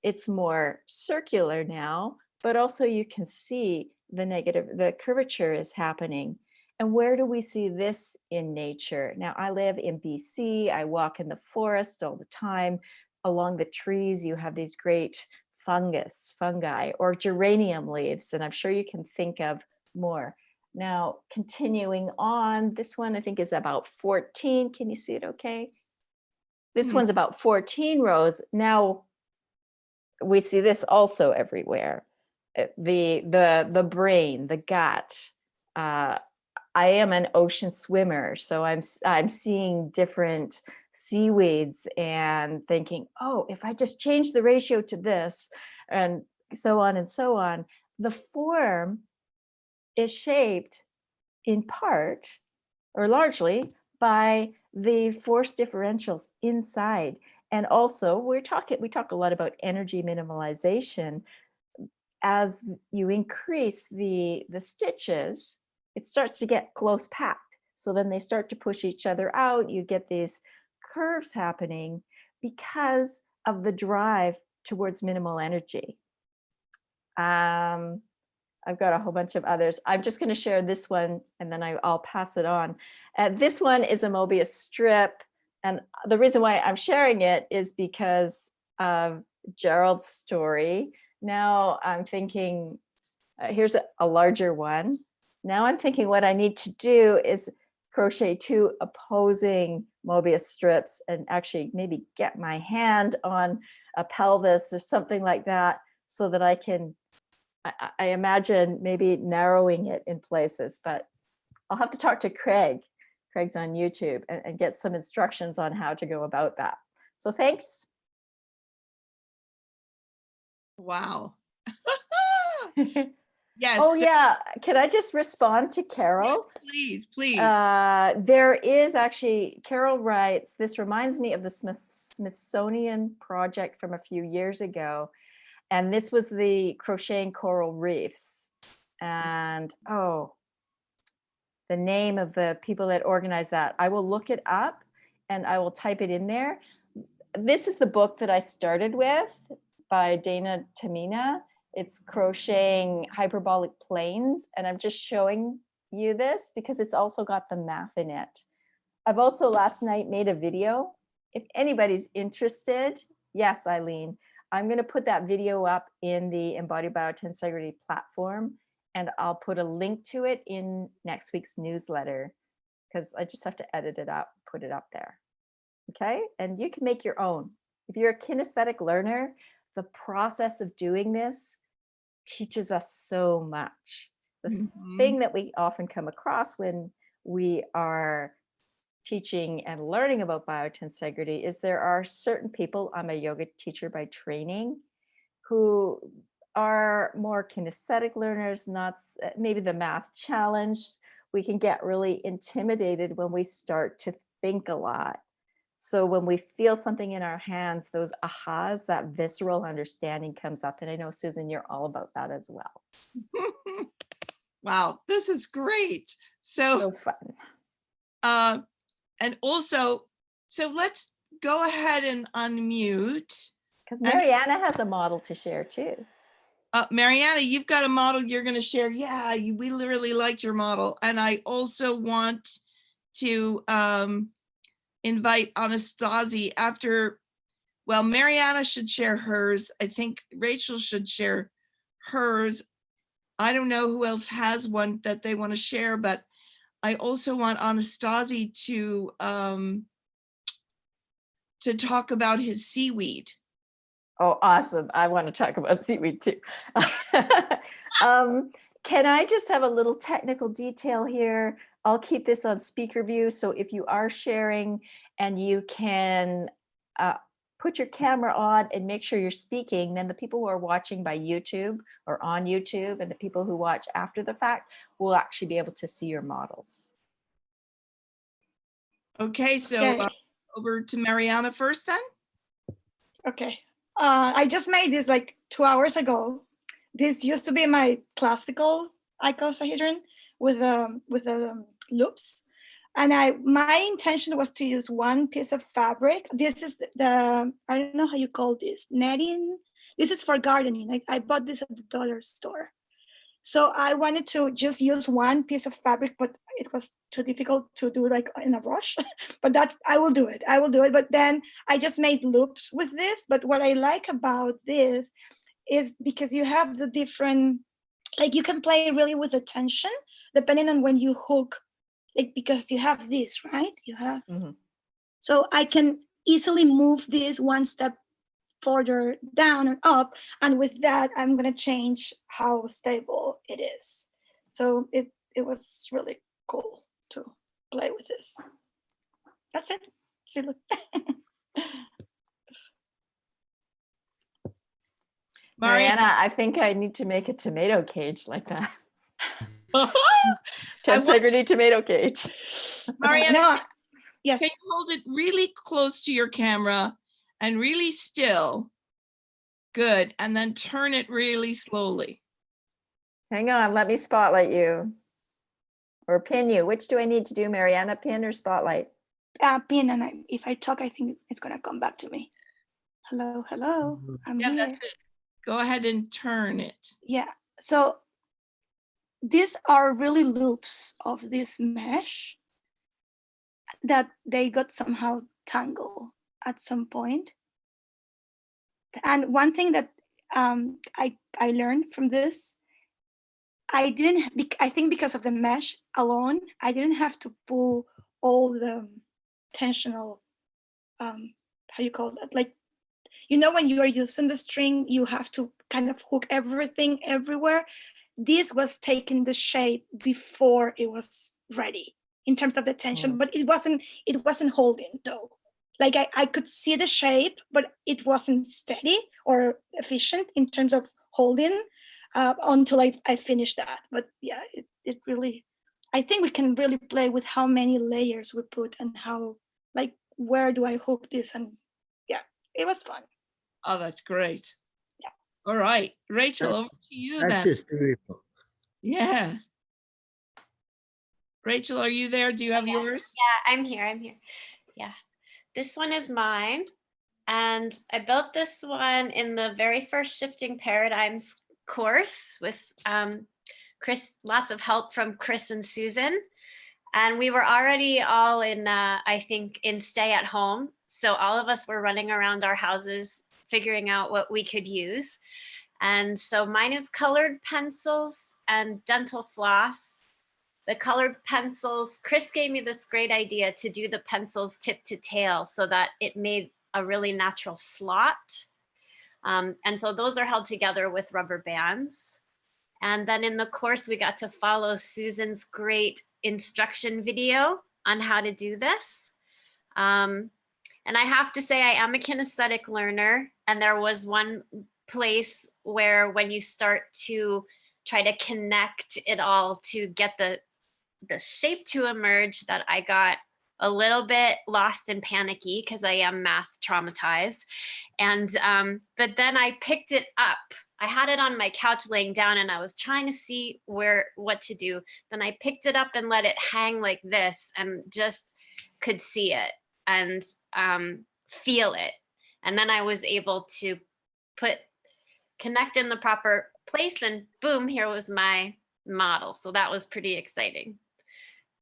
It's more circular now, but also you can see the curvature is happening. And where do we see this in nature? Now, I live in BC. I walk in the forest all the time. Along the trees, you have these great fungi, or geranium leaves, and I'm sure you can think of more. Now, continuing on, this one I think is about 14. Can you see it okay? This one's about 14 rows. Now, we see this also everywhere. The brain, the gut. I am an ocean swimmer, so I'm seeing different seaweeds and thinking, oh, if I just change the ratio to this, and so on and so on. The form is shaped in part or largely by the force differentials inside. And also we talk a lot about energy minimalization. As you increase the stitches, it starts to get close packed. So then they start to push each other out. You get these curves happening because of the drive towards minimal energy. I've got a whole bunch of others. I'm just going to share this one and then I'll pass it on. This one is a Mobius strip. And the reason why I'm sharing it is because of Gerald's story. Now I'm thinking, here's a larger one. Now I'm thinking what I need to do is crochet 2 opposing Mobius strips and actually maybe get my hand on a pelvis or something like that so that I can, I imagine maybe narrowing it in places, but I'll have to talk to Craig. Craig's on YouTube and get some instructions on how to go about that. So thanks. Wow. Yes. Oh yeah, can I just respond to Carol? Yes, please. There is actually, Carol writes, this reminds me of the Smithsonian project from a few years ago. And this was the crocheting coral reefs. And oh, the name of the people that organized that, I will look it up and I will type it in there. This is the book that I started with by Dana Tamina. It's Crocheting Hyperbolic Planes. And I'm just showing you this because it's also got the math in it. I've also last night made a video. If anybody's interested, yes, Eileen, I'm going to put that video up in the Embodied Biotensegrity platform, and I'll put a link to it in next week's newsletter because I just have to edit it up, put it up there. Okay, and you can make your own. If you're a kinesthetic learner, the process of doing this teaches us so much. The thing that we often come across when we are teaching and learning about biotensegrity is there are certain people, I'm a yoga teacher by training, who are more kinesthetic learners, not maybe the math challenged. We can get really intimidated when we start to think a lot. So when we feel something in our hands, those ahas, that visceral understanding comes up. And I know, Susan, you're all about that as well. Wow, this is great. So fun. And also, so let's go ahead and unmute. Because Mariana has a model to share too. Mariana, you've got a model you're going to share. Yeah, we really liked your model. And I also want to invite Anastasia after, well, Mariana should share hers. I think Rachel should share hers. I don't know who else has one that they want to share, but I also want Anastasia to talk about his seaweed. Oh, awesome. I want to talk about seaweed too. Can I just have a little technical detail here? I'll keep this on speaker view. So if you are sharing and you can put your camera on and make sure you're speaking, then the people who are watching by YouTube or on YouTube and the people who watch after the fact will actually be able to see your models. Okay, so over to Mariana first then. Okay. I just made this like 2 hours ago. This used to be my classical icosahedron with loops. And my intention was to use one piece of fabric. This is the, I don't know how you call this, netting. This is for gardening. I bought this at the dollar store. So I wanted to just use one piece of fabric, but it was too difficult to do like in a rush. But I will do it. But then I just made loops with this. But what I like about this is because you have the different, like you can play really with the tension depending on when you hook, like because you have this, right? You have, so I can easily move this one step further down and up, and with that I'm going to change how stable it is. So it was really cool to play with this. That's it. See, look. Mariana, I think I need to make a tomato cage like that. Tensegrity tomato cage. Mariana, No, yes. Can you hold it really close to your camera and really still? Good. And then turn it really slowly. Hang on, let me spotlight you. Or pin you. Which do I need to do, Mariana? Pin or spotlight? Pin, and if I talk, I think it's going to come back to me. Hello, hello. I'm yeah, here. That's it. Go ahead and turn it. Yeah. So these are really loops of this mesh that they got somehow tangled at some point. And one thing that I learned from this, I think because of the mesh alone, I didn't have to pull all the tensional, how you call that? Like, you know, when you are using the string, you have to kind of hook everything everywhere. This was taking the shape before it was ready in terms of the tension, but it wasn't holding though. Like I could see the shape, but it wasn't steady or efficient in terms of holding until I finished that. But yeah, it really, I think we can really play with how many layers we put and how, like, where do I hook this? And yeah, it was fun. Oh, that's great. Yeah. All right, Rachel, over to you then. That's just beautiful. Yeah. Rachel, are you there? Do you have yours? Yeah, I'm here. Yeah. This one is mine. And I built this one in the very first Shifting Paradigms course with Chris, lots of help from Chris and Susan. And we were already all in, I think, in stay at home. So all of us were running around our houses, figuring out what we could use. And so mine is colored pencils and dental floss. The colored pencils, Chris gave me this great idea to do the pencils tip to tail so that it made a really natural slot. And so those are held together with rubber bands. And then in the course, we got to follow Susan's great instruction video on how to do this. And I have to say, I am a kinesthetic learner. And there was one place where when you start to try to connect it all to get the shape to emerge, that I got a little bit lost and panicky because I am math traumatized. And but then I picked it up I had it on my couch laying down and I was trying to see what to do. Then I picked it up and let it hang like this and just could see it and feel it. And then I was able to connect in the proper place, and boom, here was my model. So that was pretty exciting.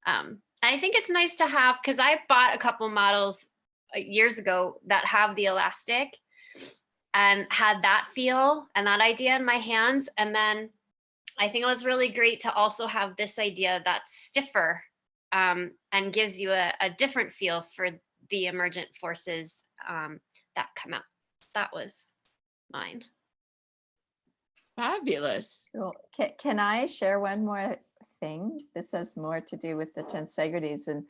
I think it's nice to have, because I bought a couple models years ago that have the elastic and had that feel and that idea in my hands. And then I think it was really great to also have this idea that's stiffer and gives you a different feel for the emergent forces that come out. So that was mine. Fabulous. Cool. Can I share one more thing? This has more to do with the tensegrities. And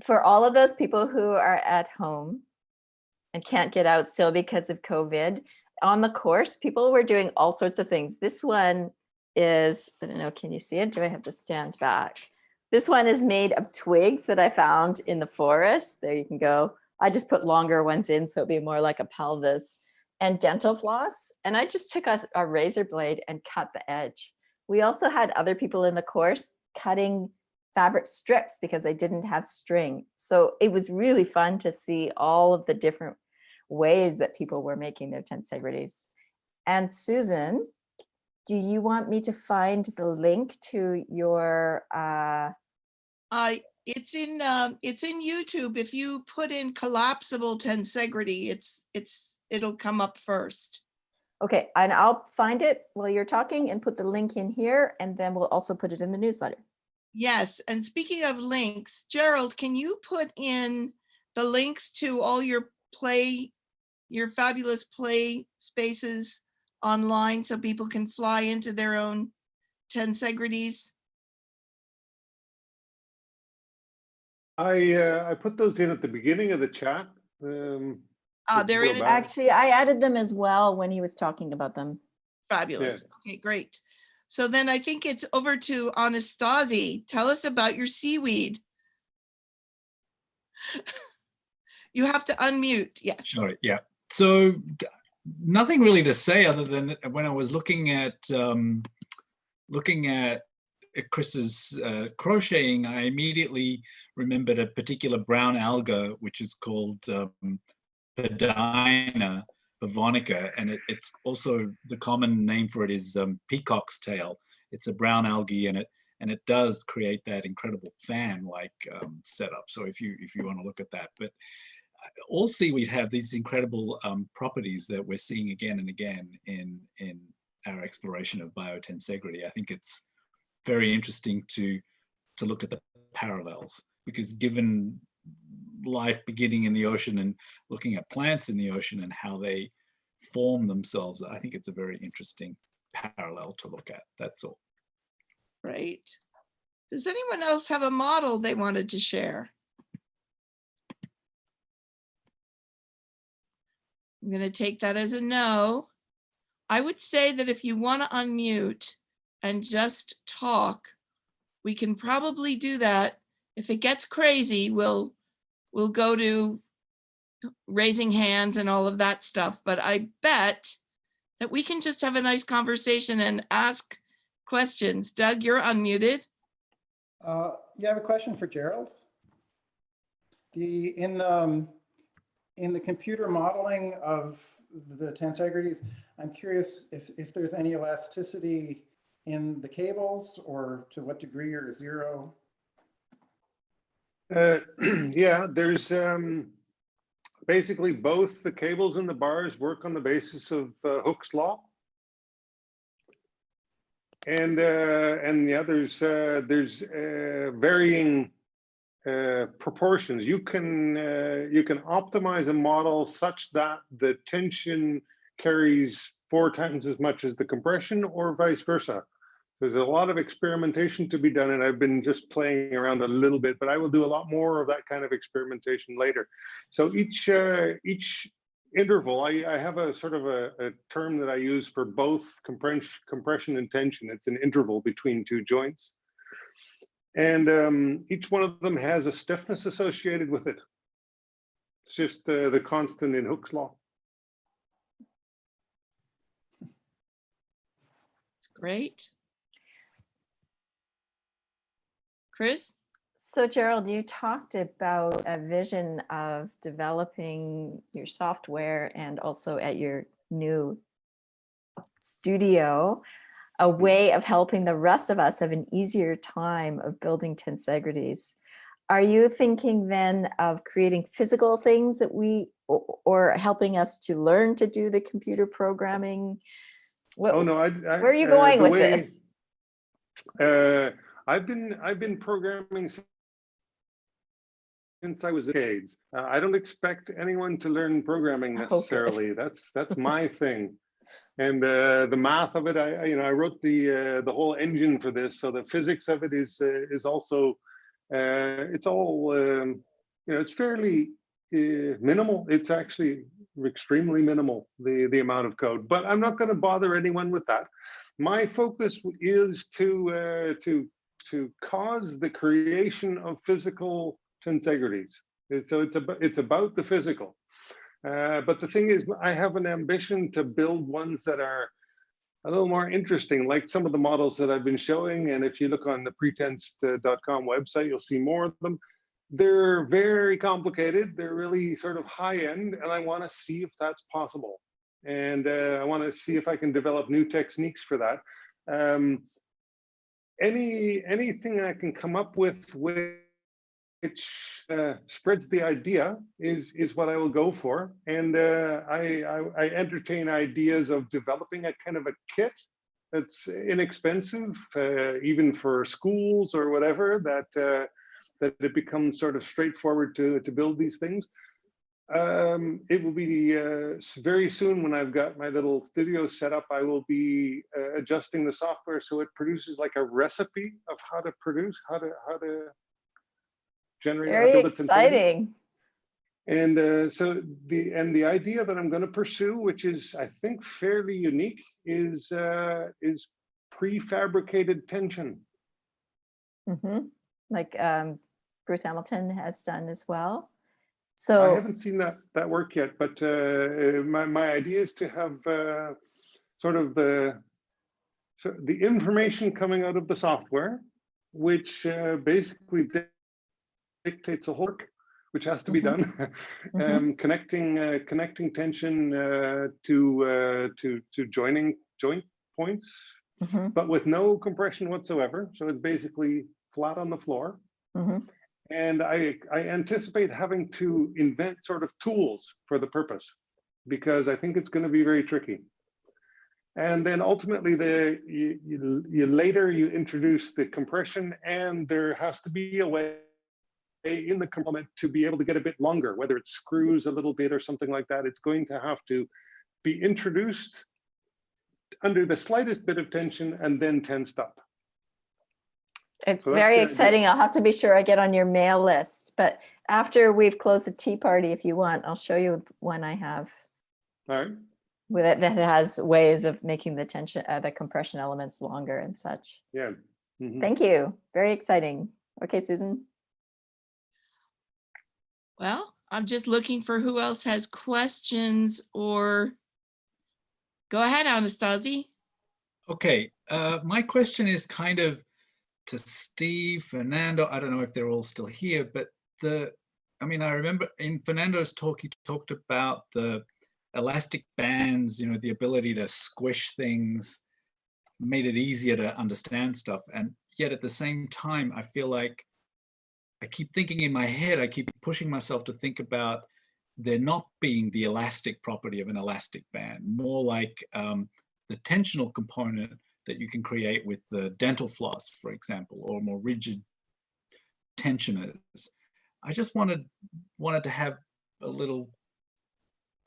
for all of those people who are at home and can't get out still because of COVID, on the course, people were doing all sorts of things. This one is, I don't know, can you see it? Do I have to stand back? This one is made of twigs that I found in the forest. There you can go. I just put longer ones in so it'd be more like a pelvis, and dental floss. And I just took a razor blade and cut the edge. We also had other people in the course cutting fabric strips because they didn't have string. So it was really fun to see all of the different ways that people were making their tensegrities. And Susan, do you want me to find the link to your it's in YouTube. If you put in collapsible tensegrity, it'll come up first. Okay, and I'll find it while you're talking and put the link in here, and then we'll also put it in the newsletter. Yes, and speaking of links, Gerald, can you put in the links to all your fabulous play spaces online so people can fly into their own tensegrities? I put those in at the beginning of the chat. They're in it. Actually, I added them as well when he was talking about them. Fabulous. Yeah. Okay, great. So then I think it's over to Anastasi. Tell us about your seaweed. You have to unmute. Yes. Sure. Yeah. So nothing really to say other than when I was looking at Chris's crocheting, I immediately remembered a particular brown alga which is called Pedina bavonica, and it's also, the common name for it is peacock's tail. It's a brown algae, and it does create that incredible fan-like setup. So if you want to look at that, but all seaweed have these incredible properties that we're seeing again and again in our exploration of biotensegrity. I think it's very interesting to look at the parallels, because given life beginning in the ocean and looking at plants in the ocean and how they form themselves, I think it's a very interesting parallel to look at. That's all. Right. Does anyone else have a model they wanted to share? I'm going to take that as a no. I would say that if you want to unmute and just talk, we can probably do that. If it gets crazy, we'll go to raising hands and all of that stuff. But I bet that we can just have a nice conversation and ask questions. Doug, you're unmuted. You have a question for Gerald? In the computer modeling of the tensegrities, I'm curious if there's any elasticity in the cables, or to what degree, or zero? Yeah, there's basically both the cables and the bars work on the basis of Hooke's law, and yeah, there's varying proportions. You can optimize a model such that the tension carries 4 times as much as the compression, or vice versa. There's a lot of experimentation to be done, and I've been just playing around a little bit, but I will do a lot more of that kind of experimentation later. So each interval, I have a sort of a term that I use for both compression and tension. It's an interval between 2 joints. And each one of them has a stiffness associated with it. It's just the constant in Hooke's law. Great. Chris? So Gerald, you talked about a vision of developing your software and also at your new studio, a way of helping the rest of us have an easier time of building tensegrities. Are you thinking then of creating physical things that or helping us to learn to do the computer programming? Where are you going with this? I've been programming since I was kids. I don't expect anyone to learn programming necessarily. That's my thing. And the math of it, I wrote the whole engine for this. So the physics of it is also it's all it's fairly minimal. It's actually extremely minimal, the amount of code. But I'm not going to bother anyone with that. My focus is to cause the creation of physical tensegrities. So it's about the physical. But the thing is, I have an ambition to build ones that are a little more interesting, like some of the models that I've been showing. And if you look on the Pretense.com website, you'll see more of them. They're very complicated. They're really sort of high end, and I want to see if that's possible. And I want to see if I can develop new techniques for that. Anything I can come up with which spreads the idea is what I will go for. And I entertain ideas of developing a kind of a kit that's inexpensive, even for schools or whatever, that it becomes sort of straightforward to build these things. It will be very soon, when I've got my little studio set up, I will be adjusting the software so it produces like a recipe of how to produce, how to generate. Very exciting. And so the idea that I'm going to pursue, which is I think fairly unique, is prefabricated tension. Mm-hmm. Like Bruce Hamilton has done as well. So I haven't seen that work yet, but my idea is to have sort of the information coming out of the software, which basically dictates a work which has to be done. Connecting tension to joint points, but with no compression whatsoever. So it's basically flat on the floor. And I anticipate having to invent sort of tools for the purpose, because I think it's going to be very tricky. And then ultimately, later you introduce the compression, and there has to be a way in the component to be able to get a bit longer, whether it screws a little bit or something like that. It's going to have to be introduced under the slightest bit of tension and then tensed up. It's very exciting. I'll have to be sure I get on your mail list. But after we've closed the tea party, if you want, I'll show you one I have. All right. With it, that has ways of making the tension, the compression elements longer and such. Yeah. Thank you. Very exciting. Okay, Susan. Well, I'm just looking for who else has questions, or go ahead, Anastasi. Okay, my question is kind of to Steve, Fernando. I don't know if they're all still here, but I remember in Fernando's talk, he talked about the elastic bands, the ability to squish things, made it easier to understand stuff. And yet at the same time, I feel like I keep thinking in my head, I keep pushing myself to think about there not being the elastic property of an elastic band, more like the tensional component that you can create with the dental floss, for example, or more rigid tensioners. I just wanted to have a little,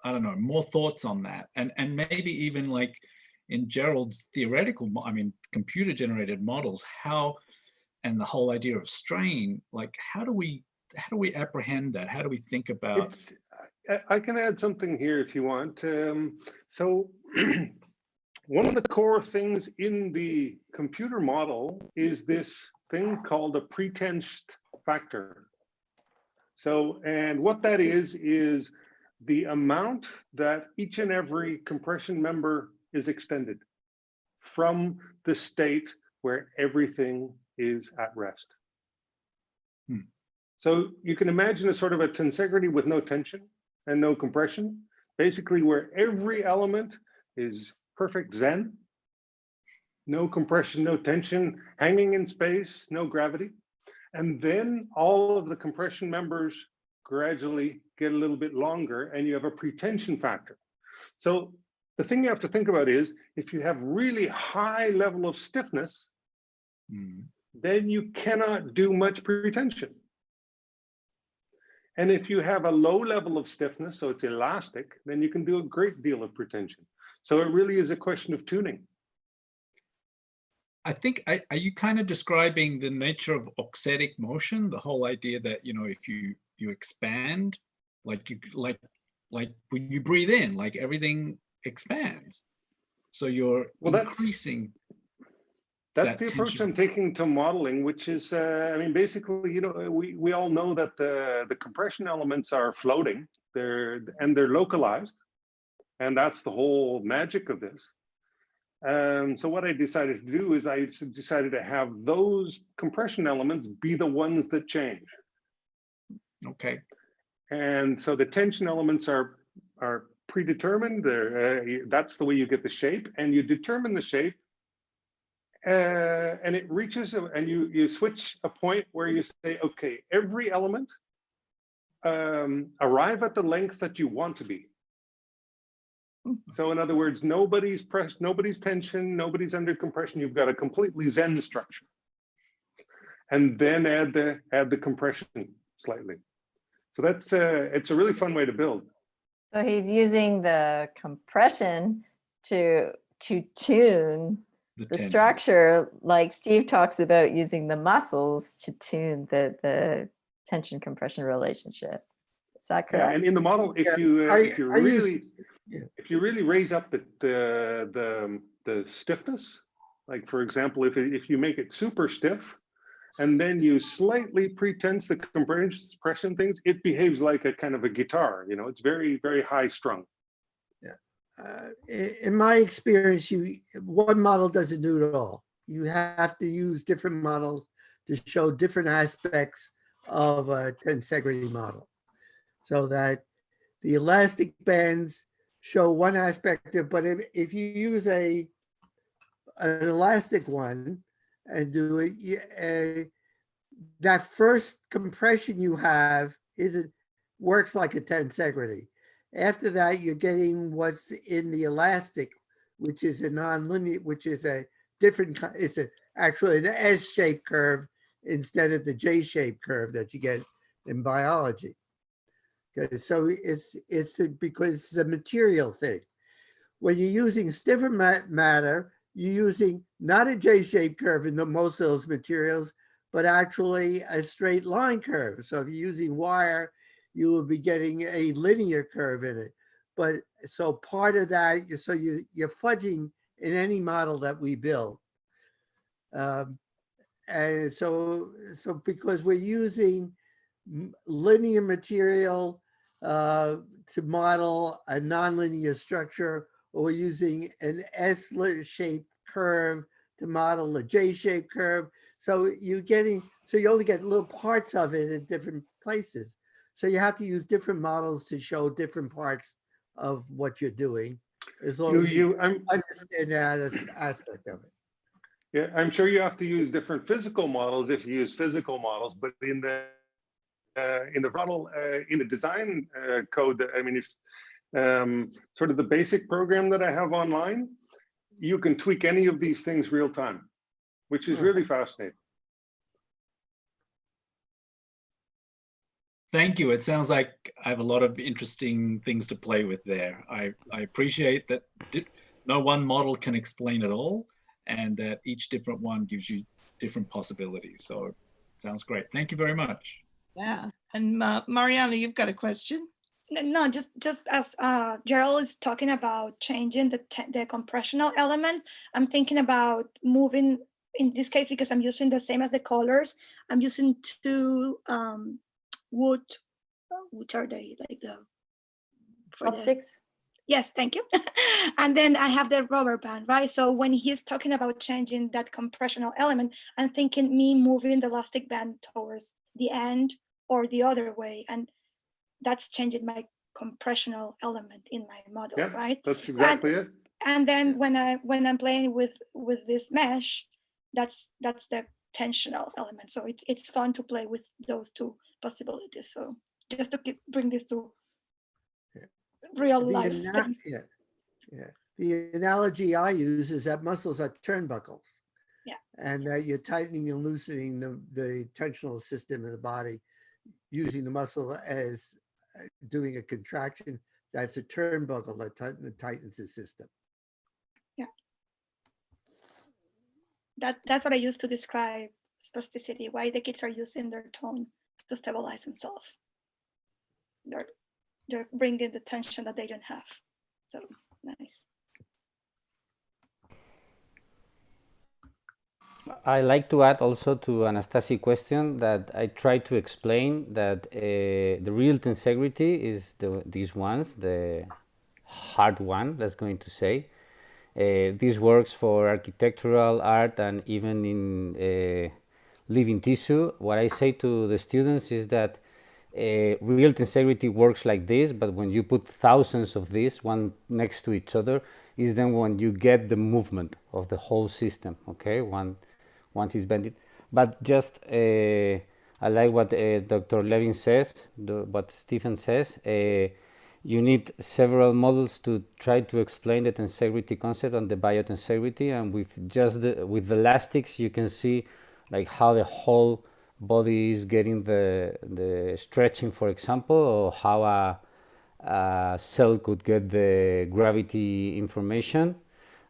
I don't know, more thoughts on that. And maybe even like in Gerald's theoretical, computer generated models, and the whole idea of strain, like how do we apprehend that? How do we think about? I can add something here if you want. So one of the core things in the computer model is this thing called a pretensed factor. So, and what that is the amount that each and every compression member is extended from the state where everything is at rest. So you can imagine a sort of a tensegrity with no tension and no compression, basically where every element is perfect Zen, no compression, no tension, hanging in space, no gravity. And then all of the compression members gradually get a little bit longer and you have a pretension factor. So the thing you have to think about is if you have really high level of stiffness, then you cannot do much pretension. And if you have a low level of stiffness, so it's elastic, then you can do a great deal of pretension. So it really is a question of tuning. I think, are you kind of describing the nature of auxetic motion? The whole idea that, you know, if you expand, like when you breathe in, like everything expands. So you're increasing. That's the approach I'm taking to modeling, which is, I mean, basically, you know, we all know that the compression elements are floating, they're localized, and that's the whole magic of this. So what I decided to do is I decided to have those compression elements be the ones that change. Okay. And so the tension elements are predetermined. That's the way you get the shape, and you determine the shape. And it reaches, and you switch a point where you say, okay, every element arrive at the length that you want to be. So in other words, nobody's pressed, nobody's tension, nobody's under compression. You've got a completely Zen structure. And then add the compression slightly. So that's it's a really fun way to build. So he's using the compression to tune the structure, like Steve talks about using the muscles to tune the tension compression relationship. Is that correct? Yeah, and in the model, if you really raise up the stiffness, like for example, if you make it super stiff, and then you slightly pretense the compression things, it behaves like a kind of a guitar. You know, it's very, very high strung. In my experience, one model doesn't do it all. You have to use different models to show different aspects of a tensegrity model, so that the elastic bands show one aspect of, but if you use an elastic one and do it, that first compression you have works like a tensegrity. After that, you're getting what's in the elastic, which is a nonlinear, which is a different, it's actually an S-shaped curve instead of the J-shaped curve that you get in biology. Okay, so it's because it's a material thing. When you're using stiffer matter, you're using not a J-shaped curve in most of those materials, but actually a straight line curve. So if you're using wire, you will be getting a linear curve in it. But so part of that, so you're fudging in any model that we build. And so because we're using linear material to model a nonlinear structure, or we're using an S-shaped curve to model a J-shaped curve. So you only get little parts of it in different places. So you have to use different models to show different parts of what you're doing, as long as you understand that aspect of it. Yeah, I'm sure you have to use different physical models if you use physical models, but in the model, in the design code, I mean, if sort of the basic program that I have online, you can tweak any of these things real time, which is really fascinating. Thank you. It sounds like I have a lot of interesting things to play with there. I appreciate that no one model can explain it all, and that each different one gives you different possibilities. So it sounds great. Thank you very much. Yeah. And Mariana, you've got a question? No, just as Gerald is talking about changing the compressional elements, I'm thinking about moving, in this case, because I'm using the same as the colors, I'm using two wood, which are they, like the... Chopsticks? Yes, thank you. And then I have the rubber band, right? So when he's talking about changing that compressional element, I'm thinking me moving the elastic band towards the end or the other way. And that's changing my compressional element in my model, Yeah, right? that's exactly it. And then when I'm playing with this mesh, that's the tensional element. So it's fun to play with those two possibilities. So just to bring this to real life things. Yeah. The analogy I use is that muscles are turnbuckles. Yeah. And that you're tightening and loosening the tensional system of the body using the muscle as doing a contraction. That's a turnbuckle that tightens the system. Yeah. That's what I use to describe spasticity, why the kids are using their tone to stabilize themselves. They're bringing the tension that they don't have. So nice. I like to add also to Anastasia's question that I try to explain that the real tensegrity is these ones, the hard one, let's going to say. This works for architectural art and even in living tissue. What I say to the students is that real tensegrity works like this, but when you put thousands of these one next to each other, is then when you get the movement of the whole system. Okay, once it's bended. But just I like what Dr. Levin says, what Stephen says. You need several models to try to explain the tensegrity concept and the biotensegrity, and with just with the elastics you can see like how the whole body is getting the stretching, for example, or how a cell could get the gravity information.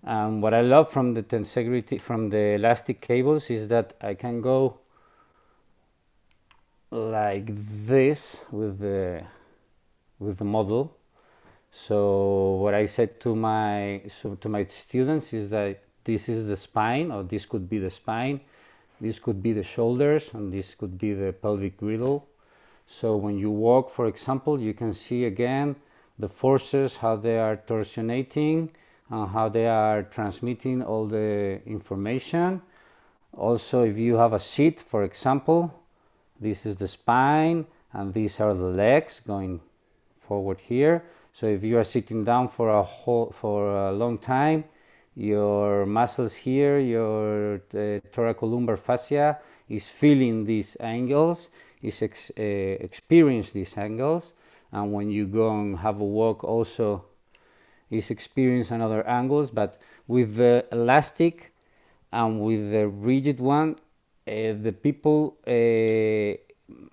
What I love from the tensegrity, from the elastic cables, is that I can go like this with the model. So what I said to my students is that this is the spine, or this could be the spine, this could be the shoulders, and this could be the pelvic girdle. So when you walk, for example, you can see again the forces, how they are torsionating, how they are transmitting all the information. Also, if you have a seat, for example, this is the spine and these are the legs going forward here. So if you are sitting down for a long time, your muscles here, your thoracolumbar fascia is feeling these angles, is experience these angles, and when you go and have a walk also is experience another angles. But with the elastic and with the rigid one, the people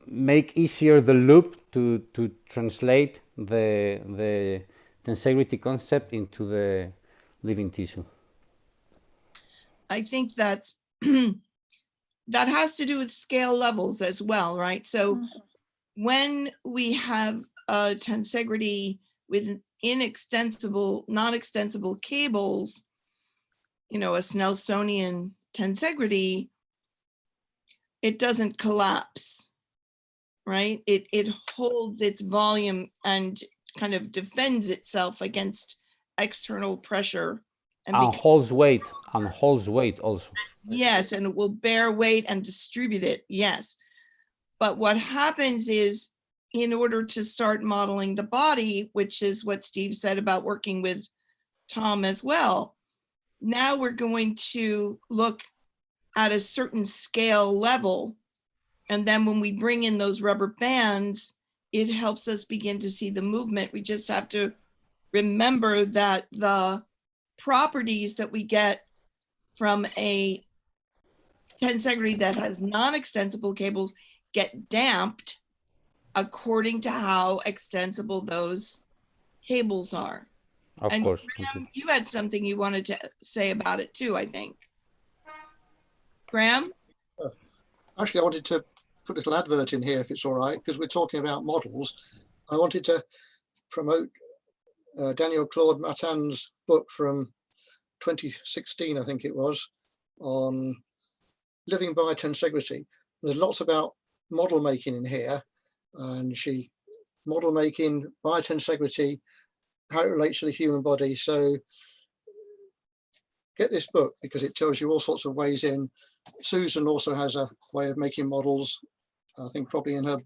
make easier the loop to translate the tensegrity concept into the living tissue. I think that's that has to do with scale levels as well, right? So when we have a tensegrity with inextensible, non-extensible cables, you know, a Snelsonian tensegrity, it doesn't collapse, right? It holds its volume and kind of defends itself against external pressure. And holds weight also. Yes, and it will bear weight and distribute it, yes. But what happens is, in order to start modeling the body, which is what Steve said about working with Tom as well, now we're going to look at a certain scale level. And then when we bring in those rubber bands, it helps us begin to see the movement. We just have to remember that the properties that we get from a tensegrity that has non-extensible cables get damped according to how extensible those cables are. Of course. Graham, you had something you wanted to say about it too, I think. Graham? Actually, I wanted to put a little advert in here, if it's all right, because we're talking about models. I wanted to promote Daniel Claude Matin's book from 2016, I think it was, on living by tensegrity. There's lots about model making in here, and she model making by tensegrity how it relates to the human body. So get this book because it tells you all sorts of ways in. Susan also has a way of making models, I think probably in her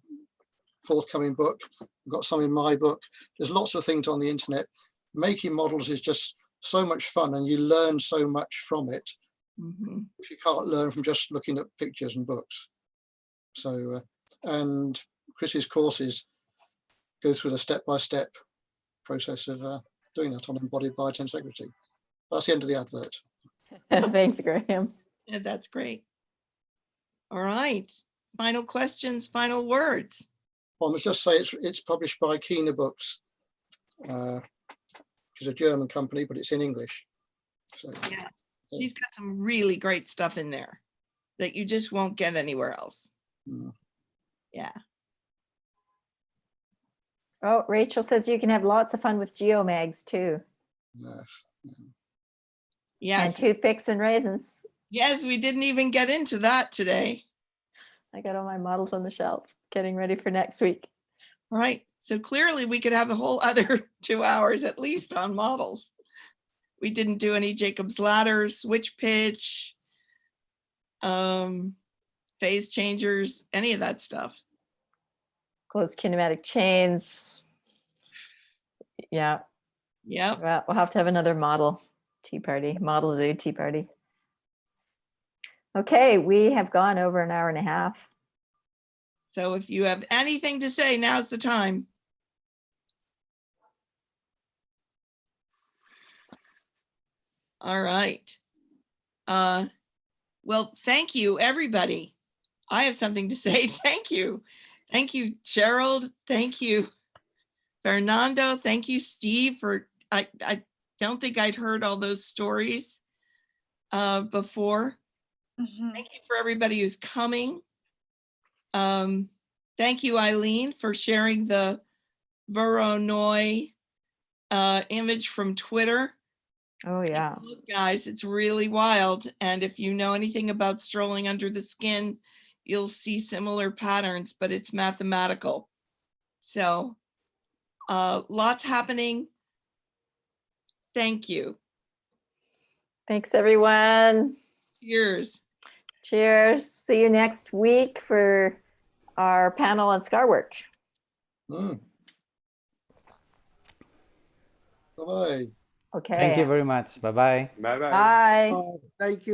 forthcoming book. I've got some in my book. There's lots of things on the internet. Making models is just so much fun and you learn so much from it. If you can't learn from just looking at pictures and books. So, and Chris's courses go through the step-by-step process of doing that on embodied biotensegrity. That's the end of the advert. Thanks, Graham. Yeah, that's great. All right. Final questions, final words. Well, I must just say it's published by Kina Books, which is a German company, but it's in English. So, Yeah, she's got some really great stuff in there that you just won't get anywhere else. Yeah. Oh, Rachel says you can have lots of fun with geomags too. Yes. Yes. And toothpicks and raisins. Yes, we didn't even get into that today. I got all my models on the shelf, getting ready for next week. Right. So clearly we could have a whole other 2 hours at least on models. We didn't do any Jacob's ladder, switch pitch, phase changers, any of that stuff. Closed kinematic chains. Yeah. Yeah. Well, we'll have to have another model tea party, model zoo tea party. Okay, we have gone over an hour and a half. So if you have anything to say, now's the time. All right. Well, thank you, everybody. I have something to say. Thank you. Thank you, Gerald. Thank you, Fernando. Thank you, Steve, for, I don't think I'd heard all those stories before. Thank you for everybody who's coming. Thank you, Eileen, for sharing the Voronoi image from Twitter. Oh, yeah. Look, guys, it's really wild. And if you know anything about strolling under the skin, you'll see similar patterns, but it's mathematical. So lots happening. Thank you. Thanks, everyone. Cheers. Cheers. See you next week for our panel on scar work. Bye-bye. Okay. Thank you very much. Bye-bye. Bye-bye. Bye. Thank you.